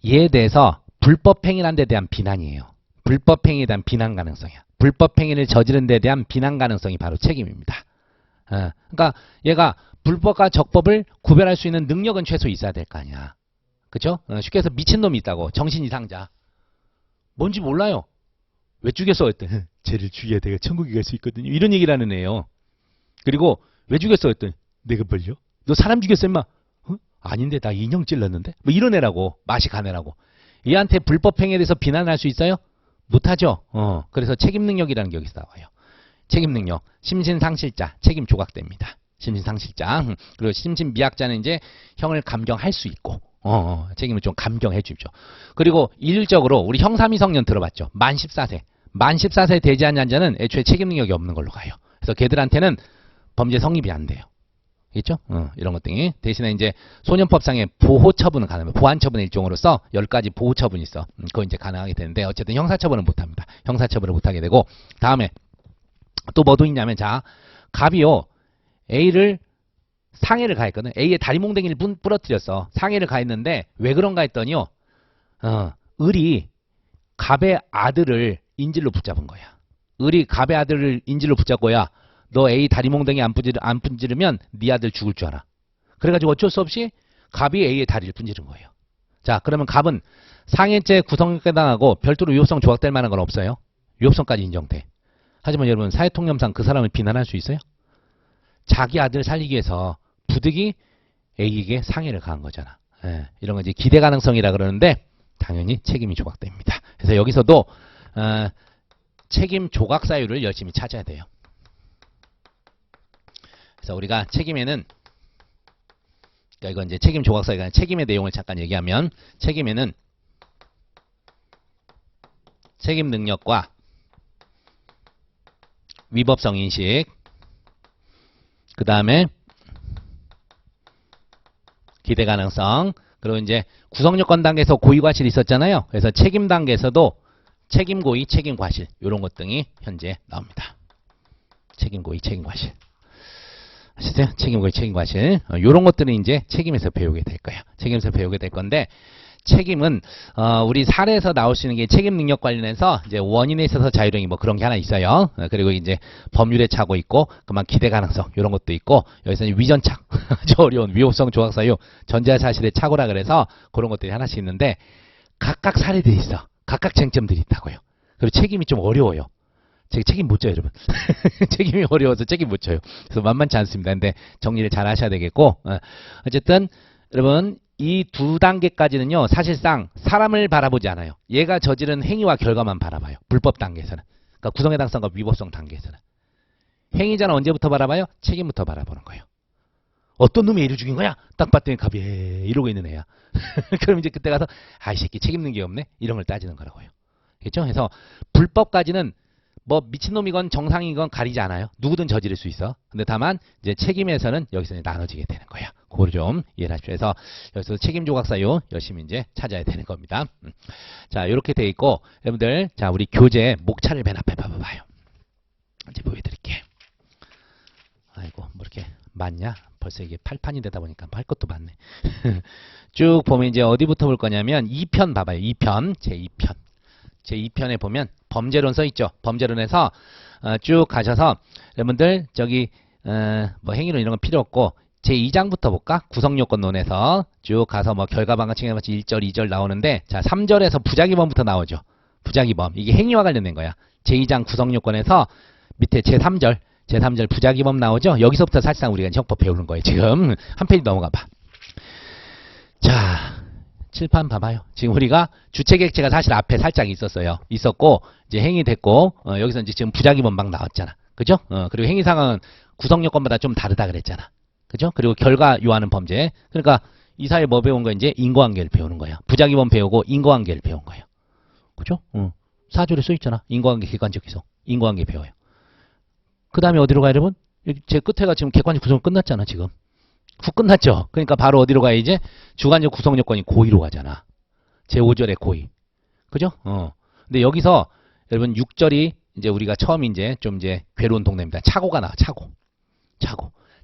이에 대해서 불법행위란 데 대한 비난이에요. 불법행위에 대한 비난 가능성이야. 불법행위를 저지른 데 대한 비난 가능성이 바로 책임입니다. 그러니까 얘가 불법과 적법을 구별할 수 있는 능력은 최소 있어야 될 거 아니야. 그쵸? 쉽게 해서 미친놈이 있다고. 정신 이상자. 뭔지 몰라요. 왜 죽였어? 했더니 쟤를 죽여야 내가 천국에 갈 수 있거든요. 이런 얘기를 하는 애예요. 그리고 왜 죽였어? 했더니 내가 벌려? 너 사람 죽였어 임마? 어? 아닌데 나 인형 찔렀는데? 뭐 이런 애라고. 맛이 간 애라고. 얘한테 불법행위에 대해서 비난할 수 있어요? 못하죠. 그래서 책임능력이라는 게 여기서 나와요. 책임능력. 심신상실자. 책임 조각됩니다. 심신상실자. 그리고 심신미약자는 이제 형을 감경할 수 있고 책임을 좀 감경해 주죠. 그리고 일률적으로 우리 형사미성년 들어봤죠. 만 14세. 만 14세 되지 않은 자는 애초에 책임능력이 없는 걸로 가요. 그래서 걔들한테는 범죄 성립이 안 돼요. 있죠? 이런 것들이. 대신에 이제 소년법상의 보호처분은 가능합니다. 보안처분의 일종으로서 10가지 보호처분이 있어. 그거 이제 가능하게 되는데 어쨌든 형사처분은 못합니다. 형사처분을 못하게 되고 다음에 또 뭐도 있냐면 자 갑이요 A를 상해를 가했거든. A의 다리몽댕이를 부러뜨렸어. 상해를 가했는데 왜 그런가 했더니요. 을이 갑의 아들을 인질로 붙잡은 거야. 을이 갑의 아들을 인질로 붙잡고야 너 A 다리몽댕이 안 분지르면 네 아들 죽을 줄 알아. 그래가지고 어쩔 수 없이 갑이 A의 다리를 분지른 거예요. 자 그러면 갑은 상해죄 구성에 해당하고 별도로 위법성 조각될 만한 건 없어요. 위법성까지 인정돼. 하지만 여러분 사회통념상 그 사람을 비난할 수 있어요? 자기 아들 살리기 위해서 부득이 A에게 상해를 가한 거잖아. 예, 이런 건 이제 기대 가능성이라 그러는데 당연히 책임이 조각됩니다. 그래서 여기서도 책임 조각 사유를 열심히 찾아야 돼요. 그래서 우리가 책임에는 그러니까 이건 이제 책임 조각 사유가 아니라 책임의 내용을 잠깐 얘기하면 책임에는 책임 능력과 위법성 인식 그 다음에 기대 가능성 그리고 이제 구성요건 단계에서 고의과실이 있었잖아요. 그래서 책임 단계에서도 책임고의, 책임과실 이런 것 등이 현재 나옵니다. 책임고의, 책임과실 아시죠? 책임고의, 책임과실 이런 것들은 이제 책임에서 배우게 될 거예요. 책임에서 배우게 될 건데 책임은 우리 사례에서 나올 수 있는 게 책임 능력 관련해서 이제 원인에 있어서 자유령이 뭐 그런 게 하나 있어요. 그리고 이제 법률에 차고 있고 그만 기대 가능성 이런 것도 있고 여기서 위전착 아주 어려운 위법성 조각 사유 전제할 사실의 착오라 그래서 그런 것들이 하나씩 있는데 각각 사례들이 있어. 각각 쟁점들이 있다고요. 그리고 책임이 좀 어려워요. 제가 책임 못 져요, 여러분. 책임이 어려워서 책임 못 져요. 그래서 만만치 않습니다. 근데 정리를 잘 하셔야 되겠고 어쨌든 여러분 이 두 단계까지는요 사실상 사람을 바라보지 않아요. 얘가 저지른 행위와 결과만 바라봐요. 불법 단계에서는. 그러니까 구성의 당성과 위법성 단계에서는. 행위자는 언제부터 바라봐요? 책임부터 바라보는 거예요. 어떤 놈이 애를 죽인 거야? 딱 봤더니 갑이 이러고 있는 애야. 그럼 이제 그때 가서 이 새끼 책임 있는 게 없네? 이런 걸 따지는 거라고요. 그렇죠? 그래서 불법까지는 뭐 미친놈이건 정상이건 가리지 않아요. 누구든 저지를 수 있어. 근데 다만 이제 책임에서는 여기서 나눠지게 되는 거야. 그걸 좀 이해를 하십시오. 그래서 여기서 책임 조각 사유 열심히 이제 찾아야 되는 겁니다. 자, 이렇게 돼 있고 여러분들 자, 우리 교재 목차를 맨 앞에 봐봐요. 이제 보여드릴게. 아이고, 뭐 이렇게 많냐? 벌써 이게 8판이 되다 보니까 뭐 할 것도 많네. 쭉 보면 이제 어디부터 볼 거냐면 2편 봐봐요. 2편, 제2편. 제2편에 보면 범죄론 써있죠. 범죄론에서 쭉 가셔서 여러분들 저기 뭐 행위론 이런 건 필요 없고 제2장부터 볼까? 구성요건론에서 쭉 가서 뭐 결과방과 책임같이 1절, 2절 나오는데 자 3절에서 부작위범부터 나오죠. 부작위범. 이게 행위와 관련된 거야. 제2장 구성요건에서 밑에 제3절 부작위범 나오죠. 여기서부터 사실상 우리가 형법 배우는 거예요. 지금 한 페이지 넘어가 봐. 자, 칠판 봐봐요. 지금 우리가 주체객체가 사실 앞에 살짝 있었고 이제 행위 됐고 여기서 이제 지금 부작위범 막 나왔잖아. 그죠? 그리고 행위 상황은 구성요건보다 좀 다르다 그랬잖아. 그죠? 그리고 결과 요하는 범죄. 그러니까 이 사이에 뭐 배운 거 이제 인과관계를 배우는 거야. 부작위범 배우고 인과관계를 배운 거예요. 그죠? 4줄에 써 있잖아. 인과관계, 객관적 기소. 인과관계 배워요. 그 다음에 어디로 가요, 여러분? 제 끝에가 지금 객관적 구성 끝났잖아, 지금. 훅 끝났죠? 그러니까 바로 어디로 가요, 이제? 주관적 구성 요건이 고의로 가잖아. 제5절의 고의. 그죠? 근데 여기서 여러분 6절이 이제 우리가 처음 이제 좀 이제 괴로운 동네입니다. 착오가 나와, 착오.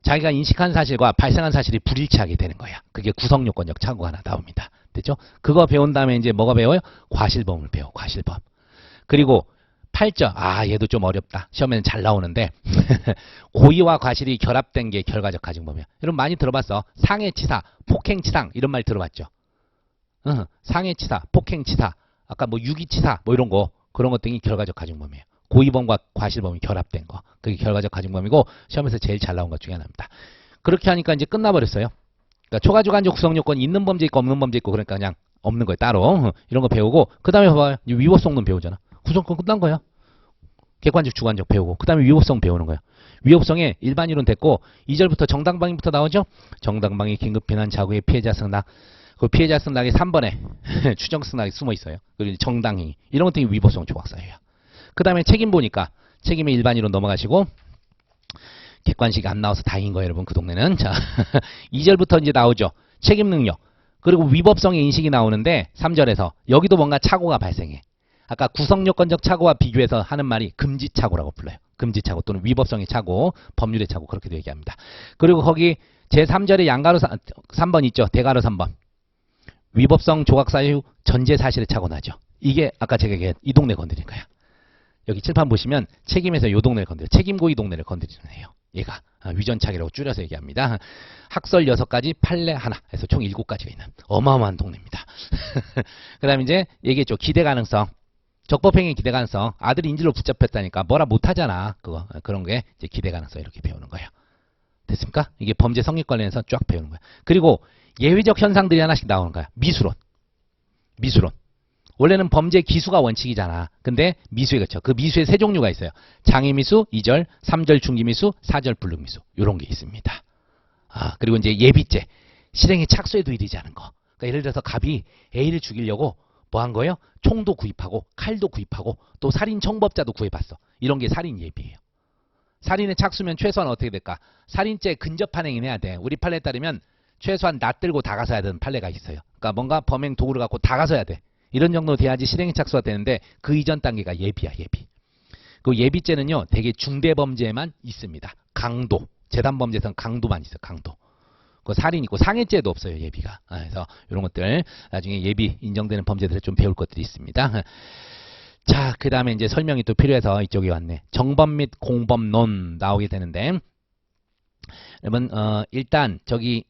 자기가 인식한 사실과 발생한 사실이 불일치하게 되는 거야. 그게 구성 요건적 착오가 하나 나옵니다. 됐죠? 그거 배운 다음에 이제 뭐가 배워요? 과실범을 배워, 과실범. 그리고 8절. 얘도 좀 어렵다. 시험에는 잘 나오는데 고의와 과실이 결합된 게 결과적 가중범이야. 여러분 많이 들어봤어. 상해치사, 폭행치상 이런 말 들어봤죠? 상해치사, 폭행치사, 아까 뭐 유기치사 뭐 이런 거 그런 것 등이 결과적 가중범이에요. 고의범과 과실범이 결합된 거. 그게 결과적 가중범이고 시험에서 제일 잘 나온 것 중에 하나입니다. 그렇게 하니까 이제 끝나버렸어요. 그러니까 초과주관적 구성요건 있는 범죄 있고 없는 범죄 있고 그러니까 그냥 없는 거예요. 따로. 이런 거 배우고 그 다음에 봐봐요. 위법성론 배우잖아. 구성권 끝난 거야. 객관적 주관적 배우고 그 다음에 위법성 배우는 거야. 위법성에 일반 이론 됐고 2절부터 정당방위부터 나오죠. 정당방위 긴급 비난 자구의 피해자 승낙. 그 피해자 승낙이 3번에 추정 승낙이 숨어 있어요. 그리고 정당행위 이런 것들이 위법성 조각사예요. 그 다음에 책임 보니까 책임의 일반 이론 넘어가시고 객관식이 안 나와서 다행인 거예요, 여러분. 그 동네는. 자, 2절부터 이제 나오죠. 책임 능력. 그리고 위법성의 인식이 나오는데 3절에서 여기도 뭔가 착오가 발생해. 아까 구성요건적 착오와 비교해서 하는 말이 금지착오라고 불러요. 금지착오 또는 위법성의 착오, 법률의 착오 그렇게도 얘기합니다. 그리고 거기 제3절에 양가로 3번 있죠. 대가로 3번. 위법성 조각 사유 전제 사실의 착오 나죠. 이게 아까 제가 얘기한 이 동네 건드린 거야. 여기 칠판 보시면 책임에서 요 동네를 건드려. 책임고 이 동네를 건드리는 애예요. 얘가 위전착이라고 줄여서 얘기합니다. 학설 6가지, 판례 하나 해서 총 7가지가 있는 어마어마한 동네입니다. 그 다음에 이제 얘기했죠. 기대 가능성. 적법행위 기대 가능성. 아들이 인질로 붙잡혔다니까 뭐라 못하잖아. 그런 게 이제 기대 가능성 이렇게 배우는 거예요. 됐습니까? 이게 범죄 성립 관련해서 쫙 배우는 거야. 그리고 예외적 현상들이 하나씩 나오는 거야. 미수론. 미수론. 원래는 범죄 기수가 원칙이잖아. 근데 미수에 그쳐. 그 미수에 세 종류가 있어요. 장애미수, 2절, 3절 중기미수, 4절 불능미수. 요런 게 있습니다. 그리고 이제 예비죄. 실행에 착수에도 이르지 않은 거. 그러니까 예를 들어서 갑이 A를 죽이려고 뭐 한 거예요? 총도 구입하고 칼도 구입하고 또 살인 청법자도 구해봤어. 이런 게 살인 예비예요. 살인에 착수면 최소한 어떻게 될까? 살인죄 근접한 행위는 해야 돼. 우리 판례에 따르면 최소한 낯들고 다가서야 되는 판례가 있어요. 그러니까 뭔가 범행 도구를 갖고 다가서야 돼. 이런 정도 돼야지 실행에 착수가 되는데 그 이전 단계가 예비야, 예비. 그 예비죄는요, 되게 중대범죄에만 있습니다. 강도. 재단범죄에서는 강도만 있어요, 강도. 그 살인 있고 상해죄도 없어요, 예비가. 그래서 이런 것들 나중에 예비 인정되는 범죄들을 좀 배울 것들이 있습니다. 자, 그 다음에 이제 설명이 또 필요해서 이쪽에 왔네. 정범 및 공범론 나오게 되는데, 여러분, 일단 저기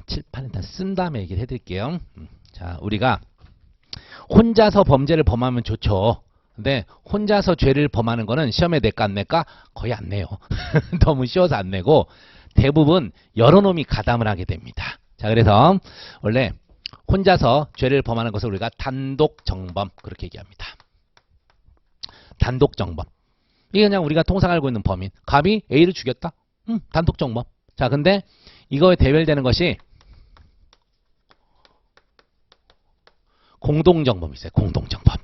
칠판 일단 쓴 다음에 얘기를 해드릴게요. 자, 우리가 혼자서 범죄를 범하면 좋죠. 근데 혼자서 죄를 범하는 거는 시험에 낼까 안 낼까? 거의 안 내요. 너무 쉬워서 안 내고 대부분 여러 놈이 가담을 하게 됩니다. 자, 그래서 원래 혼자서 죄를 범하는 것을 우리가 단독 정범 그렇게 얘기합니다. 단독 정범. 이게 그냥 우리가 통상 알고 있는 범인. 갑이 A를 죽였다? 단독 정범. 자, 근데 이거에 대별되는 것이 공동정범이 있어요. 공동정범.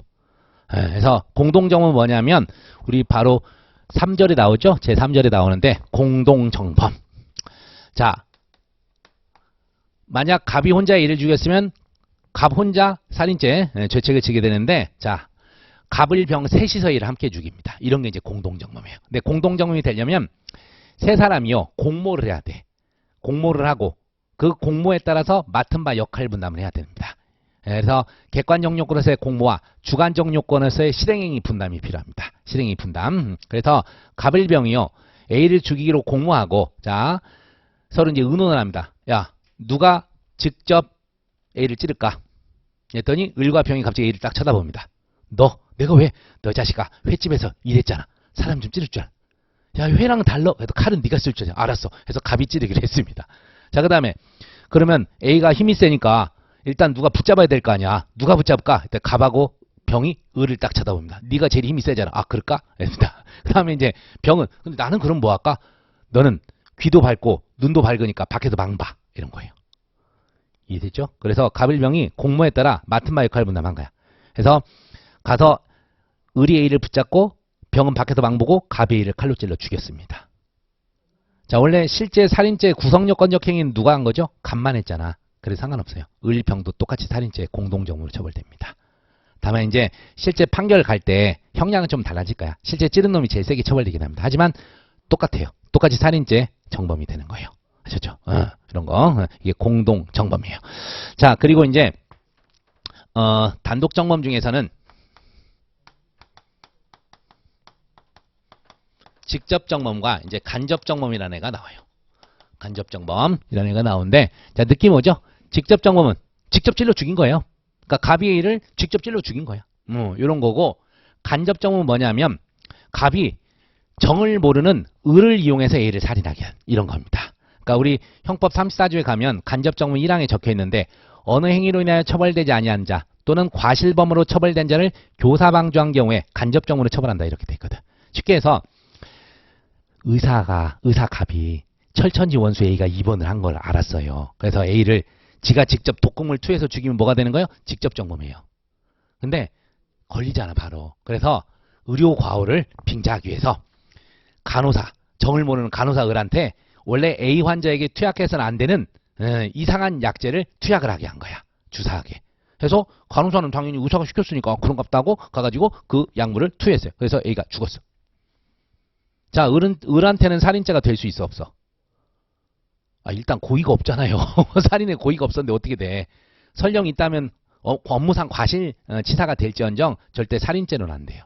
그래서 공동정범은 뭐냐면 우리 바로 3절에 나오죠. 제3절에 나오는데 공동정범. 자, 만약 갑이 혼자 A를 죽였으면 갑 혼자 살인죄 죄책을 지게 되는데, 자, 갑을 병 셋이서 A를 함께 죽입니다. 이런 게 이제 공동정범이에요. 근데 공동정범이 되려면 세 사람이요 공모를 해야 돼. 공모를 하고 그 공모에 따라서 맡은 바 역할 분담을 해야 됩니다. 그래서 객관적 요건에서의 공모와 주관적 요건에서의 실행행위 분담이 필요합니다. 실행행위 분담. 그래서 갑을병이요 A를 죽이기로 공모하고, 자, 서로 이제 의논을 합니다. 야, 누가 직접 A를 찌를까? 했더니 을과 병이 갑자기 A를 딱 쳐다봅니다. 내가 왜? 너 자식아, 횟집에서 일했잖아. 사람 좀 찌를 줄 알아. 야, 회랑 달러. 그래도 칼은 네가 쓸 줄 알아. 알았어. 그래서 갑이 찌르기로 했습니다. 자, 그 다음에 그러면 A가 힘이 세니까 일단 누가 붙잡아야 될 거 아니야. 누가 붙잡을까? 일단 갑하고 병이 을을 딱 쳐다봅니다. 네가 제일 힘이 세잖아. 아, 그럴까? 했습니다. 그 다음에 이제 병은, 근데 나는 그럼 뭐 할까? 너는 귀도 밝고 눈도 밝으니까 밖에서 망봐. 이런 거예요. 이해됐죠? 그래서 갑일병이 공모에 따라 맡은 바 역할을 분담한 거야. 그래서 가서 을이 A를 붙잡고 병은 밖에서 망보고 갑이 A를 칼로 찔러 죽였습니다. 자, 원래 실제 살인죄 구성요건적 행위는 누가 한 거죠? 갑만 했잖아. 그래서 상관없어요. 을, 병도 똑같이 살인죄 공동정범으로 처벌됩니다. 다만 이제 실제 판결 갈 때 형량은 좀 달라질 거야. 실제 찌른 놈이 제일 세게 처벌되긴 합니다. 하지만 똑같아요. 똑같이 살인죄 정범이 되는 거예요. 아셨죠? 이런 거. 이게 공동정범이에요. 자, 그리고 이제 단독 정범 중에서는 직접 정범과 이제 간접 정범이라는 애가 나와요. 간접 정범이라는 애가 나오는데, 자, 느낌 오죠? 직접 정범은 직접 찔러 죽인 거예요. 그러니까 갑이 A를 직접 찔러 죽인 거야. 이런 거고, 간접 정범은 뭐냐면 갑이 정을 모르는 을을 이용해서 A를 살인하게 한 이런 겁니다. 그러니까 우리 형법 34조에 가면 간접정문 1항에 적혀 있는데 어느 행위로 인하여 처벌되지 아니한 자 또는 과실범으로 처벌된 자를 교사방조한 경우에 간접정문으로 처벌한다 이렇게 돼 있거든. 쉽게 해서 의사갑이 철천지 원수 A가 입원을 한 걸 알았어요. 그래서 A를 지가 직접 독극물 투여해서 죽이면 뭐가 되는 거예요? 직접 정범이에요. 근데 걸리잖아 바로. 그래서 의료 과오를 빙자하기 위해서 간호사, 정을 모르는 간호사 을한테 원래 A 환자에게 투약해서는 안 되는 이상한 약제를 투약을 하게 한 거야. 주사하게. 그래서 간호사는 당연히 의사가 시켰으니까 그런갑다고 가가지고 그 약물을 투여했어요. 그래서 A가 죽었어. 자, 을한테는 살인죄가 될 수 있어 없어? 일단 고의가 없잖아요. 살인에 고의가 없었는데 어떻게 돼? 설령 있다면 업무상 과실 치사가 될지언정 절대 살인죄는 안 돼요.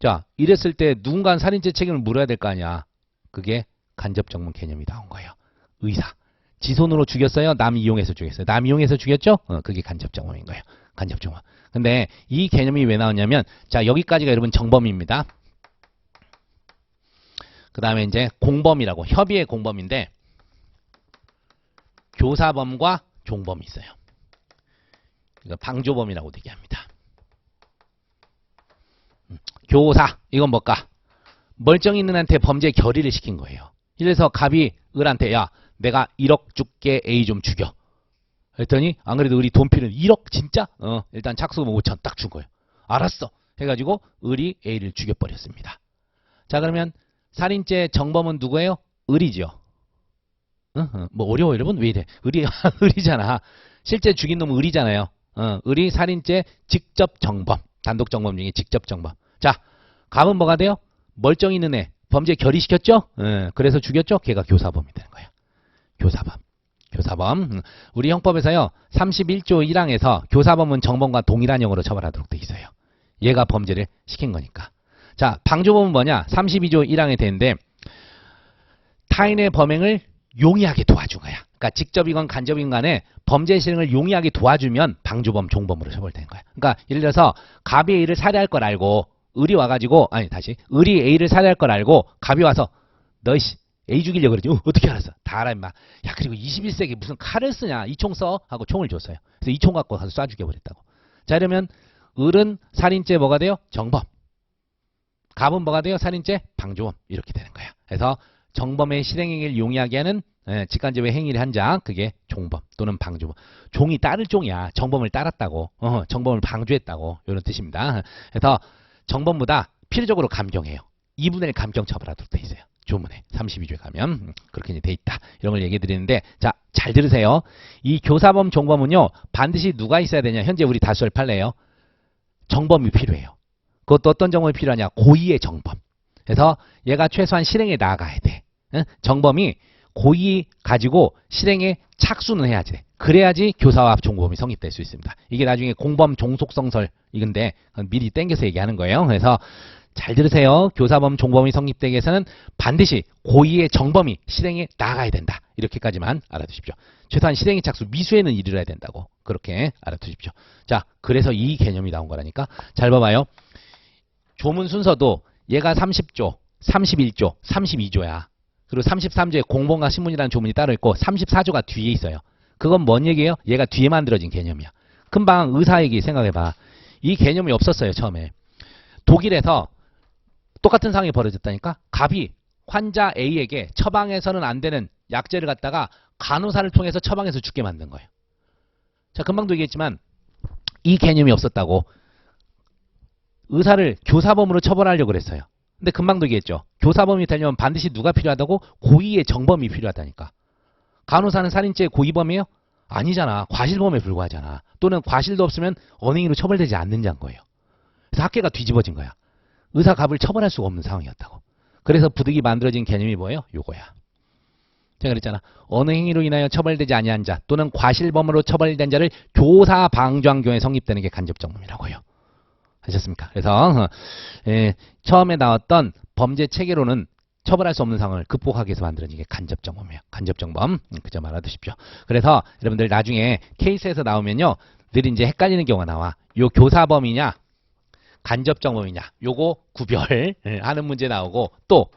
자, 이랬을 때 누군가 살인죄 책임을 물어야 될 거 아니야. 그게 간접정문 개념이 나온 거예요. 의사. 지 손으로 죽였어요? 남 이용해서 죽였어요? 남 이용해서 죽였죠? 그게 간접정문인 거예요. 간접정문. 근데 이 개념이 왜 나오냐면 자, 여기까지가 여러분 정범입니다. 그 다음에 이제 공범이라고 협의의 공범인데 교사범과 종범이 있어요. 이거 방조범이라고 얘기합니다. 교사 이건 뭘까? 멀쩡히 있는 한테 범죄 결의를 시킨 거예요. 이래서 갑이 을한테 야 내가 1억 줄게 A 좀 죽여. 그랬더니 안 그래도 을이 돈 필요는 1억 진짜? 일단 착수금 5천 딱 준 거예요. 알았어. 해가지고 을이 A를 죽여버렸습니다. 자 그러면 살인죄 정범은 누구예요? 을이죠. 뭐 어려워 여러분? 왜 이래? 을이 을이잖아. 실제 죽인 놈은 을이잖아요. 을이 살인죄 직접 정범. 단독 정범 중에 직접 정범. 자, 갑은 뭐가 돼요? 멀쩡히 있는 애. 범죄 결의시켰죠? 그래서 죽였죠? 걔가 교사범이 되는 거야. 교사범. 교사범. 우리 형법에서요. 31조 1항에서 교사범은 정범과 동일한 형으로 처벌하도록 돼 있어요. 얘가 범죄를 시킨 거니까. 자, 방조범은 뭐냐? 32조 1항에 되는데 타인의 범행을 용이하게 도와준 거야. 그러니까 직접이건 간접이건 간에 범죄 실행을 용이하게 도와주면 방조범, 종범으로 처벌되는 거야. 그러니까 예를 들어서 갑이 A를 살해할 걸 알고 을이 와가지고 을이 A를 살해할 걸 알고 갑이 와서 너 A 죽이려고 그러지. 어떻게 알았어? 다 알아 임마. 야 그리고 21세기 무슨 칼을 쓰냐. 이 총 써. 하고 총을 줬어요. 그래서 이 총 갖고 가서 쏴 죽여버렸다고. 자 이러면 을은 살인죄 뭐가 돼요? 정범. 갑은 뭐가 돼요? 살인죄 방조범. 이렇게 되는 거야. 그래서 정범의 실행행위를 용이하게 하는 직간접의 행위를 한 자 그게 종범 또는 방조범. 종이 따를 종이야. 정범을 따랐다고. 정범을 방조했다고. 이런 뜻입니다. 그래서 정범보다 필요적으로 감경해요. 2분의 1 감경 처벌하도록 돼 있어요. 조문에 32조에 가면 그렇게 돼 있다. 이런 걸 얘기해 드리는데 자, 잘 들으세요. 이 교사범, 종범은요. 반드시 누가 있어야 되냐. 현재 우리 다수열 판례예요. 정범이 필요해요. 그것도 어떤 정범이 필요하냐. 고의의 정범. 그래서 얘가 최소한 실행에 나아가야 돼. 정범이 고의 가지고 실행에 착수는 해야지. 그래야지 교사와 종범이 성립될 수 있습니다. 이게 나중에 공범 종속성설 이건데 미리 땡겨서 얘기하는 거예요. 그래서 잘 들으세요. 교사범, 종범이 성립되기 위해서는 반드시 고의의 정범이 실행에 나아가야 된다. 이렇게까지만 알아두십시오. 최소한 실행에 착수 미수에는 이르러야 된다고. 그렇게 알아두십시오. 자, 그래서 이 개념이 나온 거라니까. 잘 봐봐요. 조문 순서도 얘가 30조, 31조, 32조야. 그리고 33조에 공범과 신문이라는 조문이 따로 있고 34조가 뒤에 있어요. 그건 뭔 얘기예요? 얘가 뒤에 만들어진 개념이야. 금방 의사 얘기 생각해봐. 이 개념이 없었어요. 처음에. 독일에서 똑같은 상황이 벌어졌다니까. 갑이 환자 A에게 처방해서는 안 되는 약제를 갖다가 간호사를 통해서 처방해서 죽게 만든 거예요. 자, 금방도 얘기했지만 이 개념이 없었다고. 의사를 교사범으로 처벌하려고 그랬어요. 근데 금방도 얘기했죠. 교사범이 되려면 반드시 누가 필요하다고? 고의의 정범이 필요하다니까. 간호사는 살인죄의 고의범이에요? 아니잖아. 과실범에 불과하잖아. 또는 과실도 없으면 언행으로 처벌되지 않는다는 거예요. 그래서 학계가 뒤집어진 거야. 의사 갑을 처벌할 수가 없는 상황이었다고. 그래서 부득이 만들어진 개념이 뭐예요? 요거야. 제가 그랬잖아. 어느 행위로 인하여 처벌되지 아니한 자 또는 과실범으로 처벌된 자를 교사 방조한 경우에 성립되는 게 간접정범이라고요. 하셨습니까? 그래서 처음에 나왔던 범죄 체계로는 처벌할 수 없는 상황을 극복하기 위해서 만들어진 게 간접정범이에요. 간접정범. 그 점 알아두십시오. 그래서 여러분들 나중에 케이스에서 나오면요. 늘 이제 헷갈리는 경우가 나와. 요 교사범이냐 간접 정범이냐 요거 구별하는 문제 나오고 또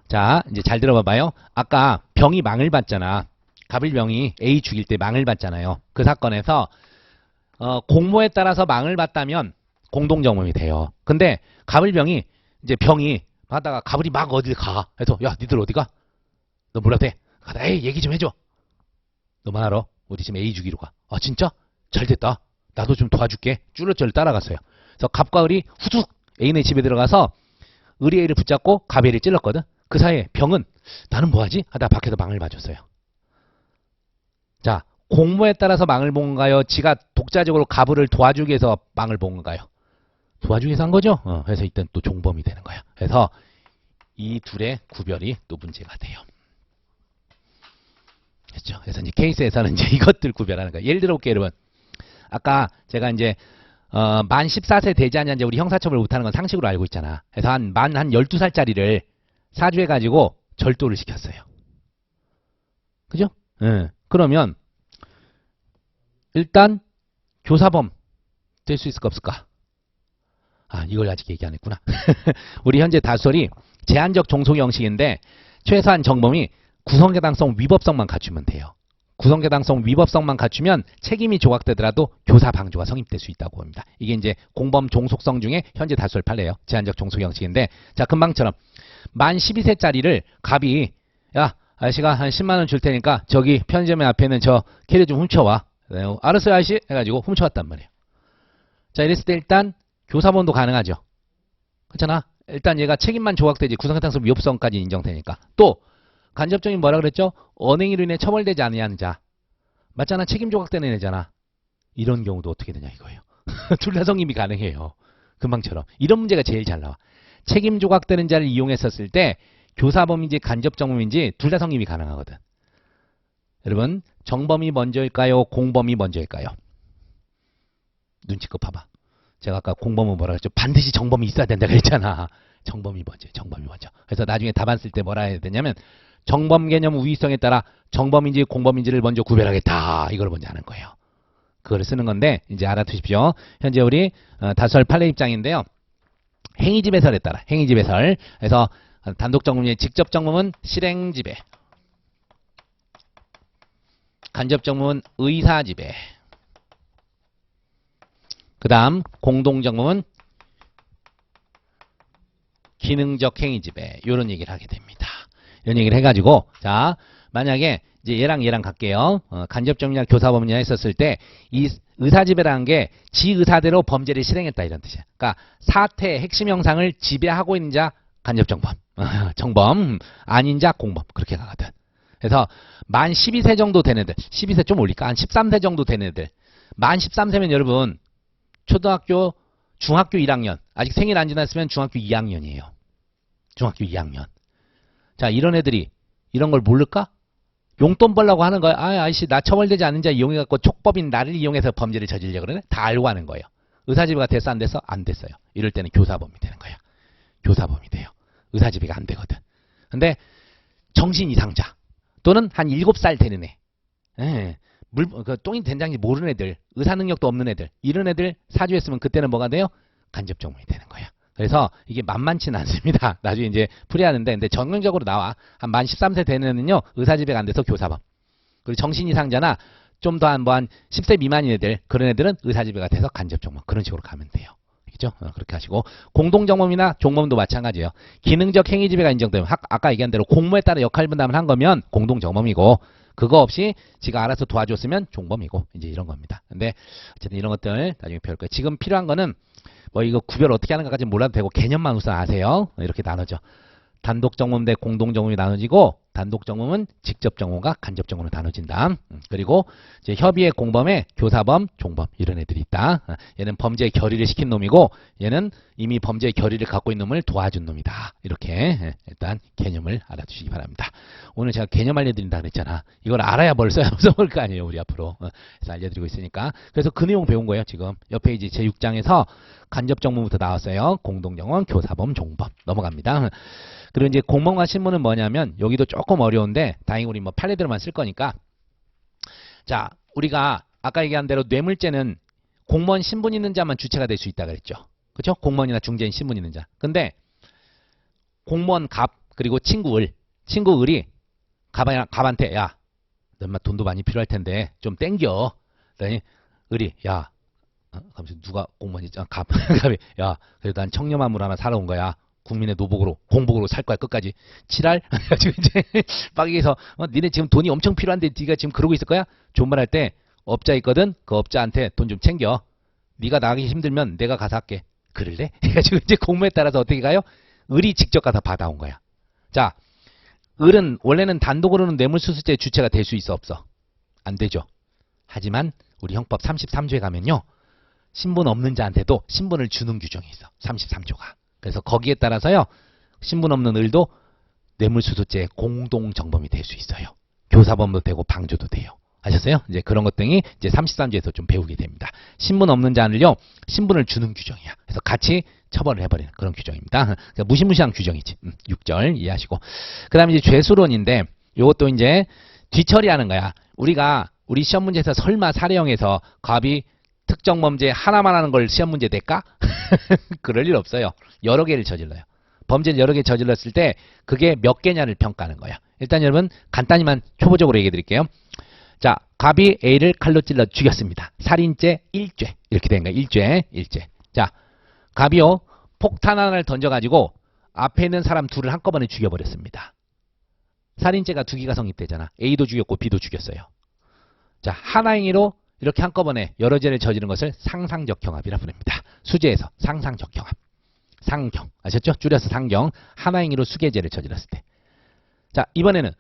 자 이제 잘 들어봐봐요. 아까 병이 망을 봤잖아. 갑을병이 A 죽일 때 망을 봤잖아요. 그 사건에서 공모에 따라서 망을 봤다면 공동정범이 돼요. 근데 갑을병이 이제 병이 하다가 갑을이 막 어딜 가. 그래서 야 니들 어디 가? 너 몰라도 돼. 가다 에이 얘기 좀 해줘. 너만 알아? 우리 지금 A 죽이러 가. 아 진짜? 잘 됐다. 나도 좀 도와줄게. 쭈르쭈르 따라갔어요. 그래서 갑과 을이 후둑 A네 집에 들어가서 을이 A를 붙잡고 갑이 A를 찔렀거든. 그 사이에 병은 나는 뭐하지? 하다 밖에서 망을 봐줬어요. 자, 공모에 따라서 망을 본 건가요? 지가 독자적으로 갑을 도와주기 위해서 망을 본 건가요? 도와주기 위해서 한 거죠? 그래서 이때 또 종범이 되는 거야. 그래서 이 둘의 구별이 또 문제가 돼요. 그렇죠? 그래서 이제 케이스에서는 이제 이것들 구별하는 거예요. 예를 들어 볼게요, 여러분. 아까 제가 이제 만 14세 되지 않냐 이제 우리 형사처벌 못하는 건 상식으로 알고 있잖아. 그래서 한 12살짜리를 사주해가지고 절도를 시켰어요. 그죠? 그러면 일단 교사범 될 수 있을까 없을까? 아 이걸 아직 얘기 안 했구나. 우리 현재 다수설이 제한적 종속 형식인데 최소한 정범이 구성계당성 위법성만 갖추면 돼요. 구성계당성 위법성만 갖추면 책임이 조각되더라도 교사 방조가 성립될 수 있다고 봅니다. 이게 이제 공범 종속성 중에 현재 다수설 판례예요. 제한적 종속 형식인데 자 금방처럼 만 12세짜리를 갑이 야 아저씨가 한 10만원 줄 테니까 저기 편의점 앞에 있는 저 캐리 좀 훔쳐와. 알았어요 아저씨 해가지고 훔쳐왔단 말이에요. 자 이랬을 때 일단 교사범도 가능하죠. 그렇잖아. 일단 얘가 책임만 조각되지 구성계당성 위법성까지 인정되니까. 또 간접적인 뭐라 그랬죠? 언행으로 인해 처벌되지 않는 자. 맞잖아. 책임 조각되는 애잖아. 이런 경우도 어떻게 되냐 이거예요. 둘 다 성립이 가능해요. 금방처럼. 이런 문제가 제일 잘 나와. 책임 조각되는 자를 이용했었을 때 교사범인지 간접정범인지 둘 다 성립이 가능하거든. 여러분 정범이 먼저일까요? 공범이 먼저일까요? 눈치껏 봐봐. 제가 아까 공범은 뭐라 그랬죠? 반드시 정범이 있어야 된다 그랬잖아. 정범이 먼저. 정범이 먼저. 그래서 나중에 답안 쓸 때 뭐라 해야 되냐면 정범 개념 우위성에 따라 정범인지 공범인지를 먼저 구별하겠다. 이걸 먼저 하는 거예요. 그걸 쓰는 건데 이제 알아두십시오. 현재 우리 다수설 판례 입장인데요. 행위지배설에 따라 행위지배설. 그래서 단독정범의 직접정범은 실행지배, 간접정범은 의사지배, 그 다음 공동정범은 기능적 행위지배. 이런 얘기를 하게 됩니다. 이런 얘기를 해가지고 자 만약에 이제 얘랑 갈게요. 간접정범이냐 교사범이냐 했었을 때 이 의사지배라는 게 지 의사대로 범죄를 실행했다 이런 뜻이야. 그러니까 사태의 핵심 형상을 지배하고 있는 자 간접정범, 정범 아닌 자 공범 그렇게 가거든. 그래서 만 12세 정도 된 애들, 12세 좀 올릴까? 한 13세 정도 된 애들. 만 13세면 여러분 초등학교, 중학교 1학년 아직 생일 안 지났으면 중학교 2학년이에요. 중학교 2학년. 자 이런 애들이 이런 걸 모를까? 용돈 벌라고 하는 거야. 아이씨 나 처벌되지 않는 자 이용해갖고 촉법인 나를 이용해서 범죄를 저지르려고 그러네. 다 알고 하는 거예요. 의사지배가 됐어 안 됐어? 안 됐어요. 이럴 때는 교사범이 되는 거야. 교사범이 돼요. 의사지배가 안 되거든. 근데 정신 이상자 또는 한 7살 되는 애, 똥이 된장인지 모르는 애들, 의사 능력도 없는 애들, 이런 애들 사주했으면 그때는 뭐가 돼요? 간접정범이 되는 거야. 그래서 이게 만만치는 않습니다. 나중에 이제 풀이하는데, 근데 전형적으로 나와. 한 만 13세 되는 애는요, 의사지배가 안 돼서 교사범. 그리고 정신 이상자나 좀 더 한 10세 미만인 애들, 그런 애들은 의사지배가 돼서 간접정범. 그런 식으로 가면 돼요. 그죠? 그렇게 하시고. 공동정범이나 종범도 마찬가지예요. 기능적 행위지배가 인정되면, 아까 얘기한 대로 공모에 따라 역할 분담을 한 거면 공동정범이고, 그거 없이 지가 알아서 도와줬으면 종범이고, 이제 이런 겁니다. 근데 어쨌든 이런 것들 나중에 배울 거예요. 지금 필요한 거는 뭐 이거 구별 어떻게 하는가까지 몰라도 되고 개념만 우선 아세요. 이렇게 나눠져. 단독정범 대 공동정범이 나눠지고 단독정범은 직접정범과 간접정범으로 나눠진다. 그리고 이제 협의의 공범에 교사범, 종범 이런 애들이 있다. 얘는 범죄의 결의를 시킨 놈이고 얘는 이미 범죄의 결의를 갖고 있는 놈을 도와준 놈이다. 이렇게 일단 개념을 알아두시기 바랍니다. 오늘 제가 개념 알려드린다 그랬잖아. 이걸 알아야 뭘 써볼 거 아니에요. 우리 앞으로. 그래서 알려드리고 있으니까. 그래서 그 내용 배운 거예요. 지금 옆 페이지 제6장에서 간접정범부터 나왔어요. 공동정범, 교사범, 종범 넘어갑니다. 그리고 이제 공범과 신문은 뭐냐면 여기도 조금 어려운데 다행히 우리 뭐 판례대로만 쓸 거니까 자 우리가 아까 얘기한 대로 뇌물죄는 공무원 신분 있는 자만 주체가 될 수 있다 그랬죠. 그렇죠? 공무원이나 중개인, 신분 있는 자. 근데 공무원 갑 그리고 친구 을이 갑한테 야, 너 인마 돈도 많이 필요할 텐데 좀 땡겨. 그러니 을이 야, 갑자기 누가 공무원이지? 갑이 야, 그래도 난 청렴함으로 하나 살아온 거야. 국민의 노복으로 공복으로 살 거야 끝까지. 지랄? 지금 이제 빠기에서 니네 지금 돈이 엄청 필요한데 네가 지금 그러고 있을 거야? 좋은 말 할 때 업자 있거든. 그 업자한테 돈 좀 챙겨. 네가 나가기 힘들면 내가 가서 할게. 그럴래? 지금 이제 공무에 따라서 어떻게 가요? 을이 직접 가서 받아온 거야. 자, 을은 원래는 단독으로는 뇌물수수죄의 주체가 될 수 있어 없어? 안 되죠. 하지만 우리 형법 33조에 가면요. 신분 없는 자한테도 신분을 주는 규정이 있어. 33조가. 그래서 거기에 따라서요. 신분 없는 을도 뇌물수수죄의 공동정범이 될 수 있어요. 교사범도 되고 방조도 돼요. 아셨어요? 이제 그런 것 등이 이제 33조에서 좀 배우게 됩니다. 신분 없는 자는요. 신분을 주는 규정이야. 그래서 같이 처벌을 해버리는 그런 규정입니다. 그러니까 무시무시한 규정이지. 6절 이해하시고. 그 다음에 이제 죄수론인데 이것도 이제 뒤처리하는 거야. 우리 시험 문제에서 설마 사례형에서 갑이 특정 범죄 하나만 하는 걸 시험 문제 낼까? 그럴 일 없어요. 여러 개를 저질러요. 범죄를 여러 개 저질렀을 때 그게 몇 개냐를 평가하는 거야. 일단 여러분 간단히만 초보적으로 얘기해 드릴게요. 자, 갑이 A를 칼로 찔러 죽였습니다. 살인죄 1죄. 이렇게 된 거야. 1죄. 자, 갑이요. 폭탄 하나를 던져가지고 앞에 있는 사람 둘을 한꺼번에 죽여버렸습니다. 살인죄가 두 개가 성립되잖아. A도 죽였고 B도 죽였어요. 자, 하나행위로 이렇게 한꺼번에 여러 죄를 저지른 것을 상상적 경합이라 부릅니다. 수재에서 상상적 경합. 상경. 아셨죠? 줄여서 상경. 하나행위로 수개죄를 저질렀을 때. 자, 이번에는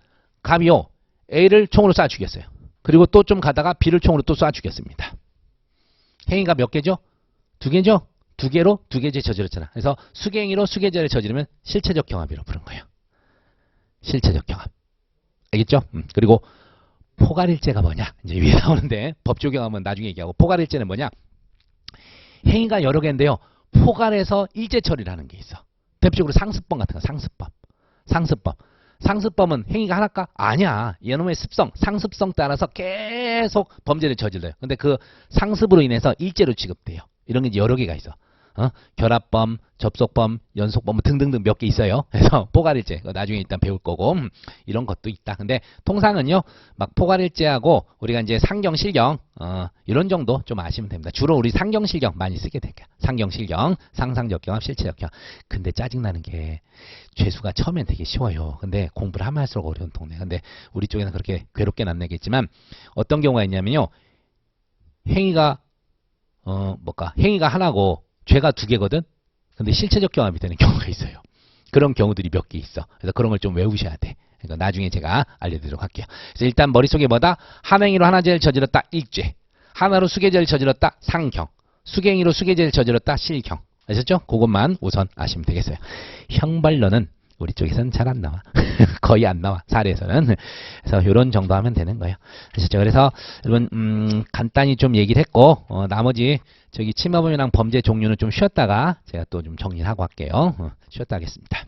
갑이요. A를 총으로 쏴 죽였어요. 그리고 또 좀 가다가 B를 총으로 또 쏴 죽였습니다. 행위가 몇 개죠? 두 개죠? 두 개로 두 개죄 저질렀잖아. 그래서 수개행위로 수개죄를 저지르면 실체적 경합이라고 부른 거예요. 실체적 경합. 알겠죠? 그리고 포괄일죄가 뭐냐? 이제 위에 나오는데 법 적용하면 나중에 얘기하고 포괄일죄는 뭐냐? 행위가 여러 개인데요. 포괄해서 일죄 처리를 하는 게 있어. 대표적으로 상습범 같은 거. 상습범. 상습범은 행위가 하나일까? 아니야. 얘놈의 습성, 상습성 따라서 계속 범죄를 저질러요. 근데 그 상습으로 인해서 일죄로 취급돼요. 이런 게 이제 여러 개가 있어. 결합범, 접속범, 연속범 등등등 몇 개 있어요. 그래서 포괄일죄 나중에 일단 배울 거고 이런 것도 있다. 근데 통상은요 막 포괄일죄하고 우리가 이제 상경, 실경 이런 정도 좀 아시면 됩니다. 주로 우리 상경, 실경 많이 쓰게 될게요. 상경, 실경, 상상적 경합, 실체적 경합. 근데 짜증나는 게 죄수가 처음엔 되게 쉬워요. 근데 공부를 하면 할수록 어려운 동네. 근데 우리 쪽에는 그렇게 괴롭게 안 내겠지만 어떤 경우가 있냐면요. 행위가 행위가 하나고 죄가 두 개거든. 근데 실체적 경합이 되는 경우가 있어요. 그런 경우들이 몇 개 있어. 그래서 그런 걸 좀 외우셔야 돼. 그러니까 나중에 제가 알려드리도록 할게요. 그래서 일단 머릿속에 뭐다? 한행위로 하나죄를 저질렀다. 일죄. 하나로 수개죄를 저질렀다. 상경. 수개행위로 수개죄를 저질렀다. 실경. 아셨죠? 그것만 우선 아시면 되겠어요. 형벌론은 우리 쪽에서는 잘 안 나와. 거의 안 나와. 사례에서는. 그래서 이런 정도 하면 되는 거예요. 아셨죠? 그래서 여러분 간단히 좀 얘기를 했고 나머지 저기 침해범이랑 범죄 종류는 좀 쉬었다가 제가 또 좀 정리하고 할게요. 쉬었다 하겠습니다.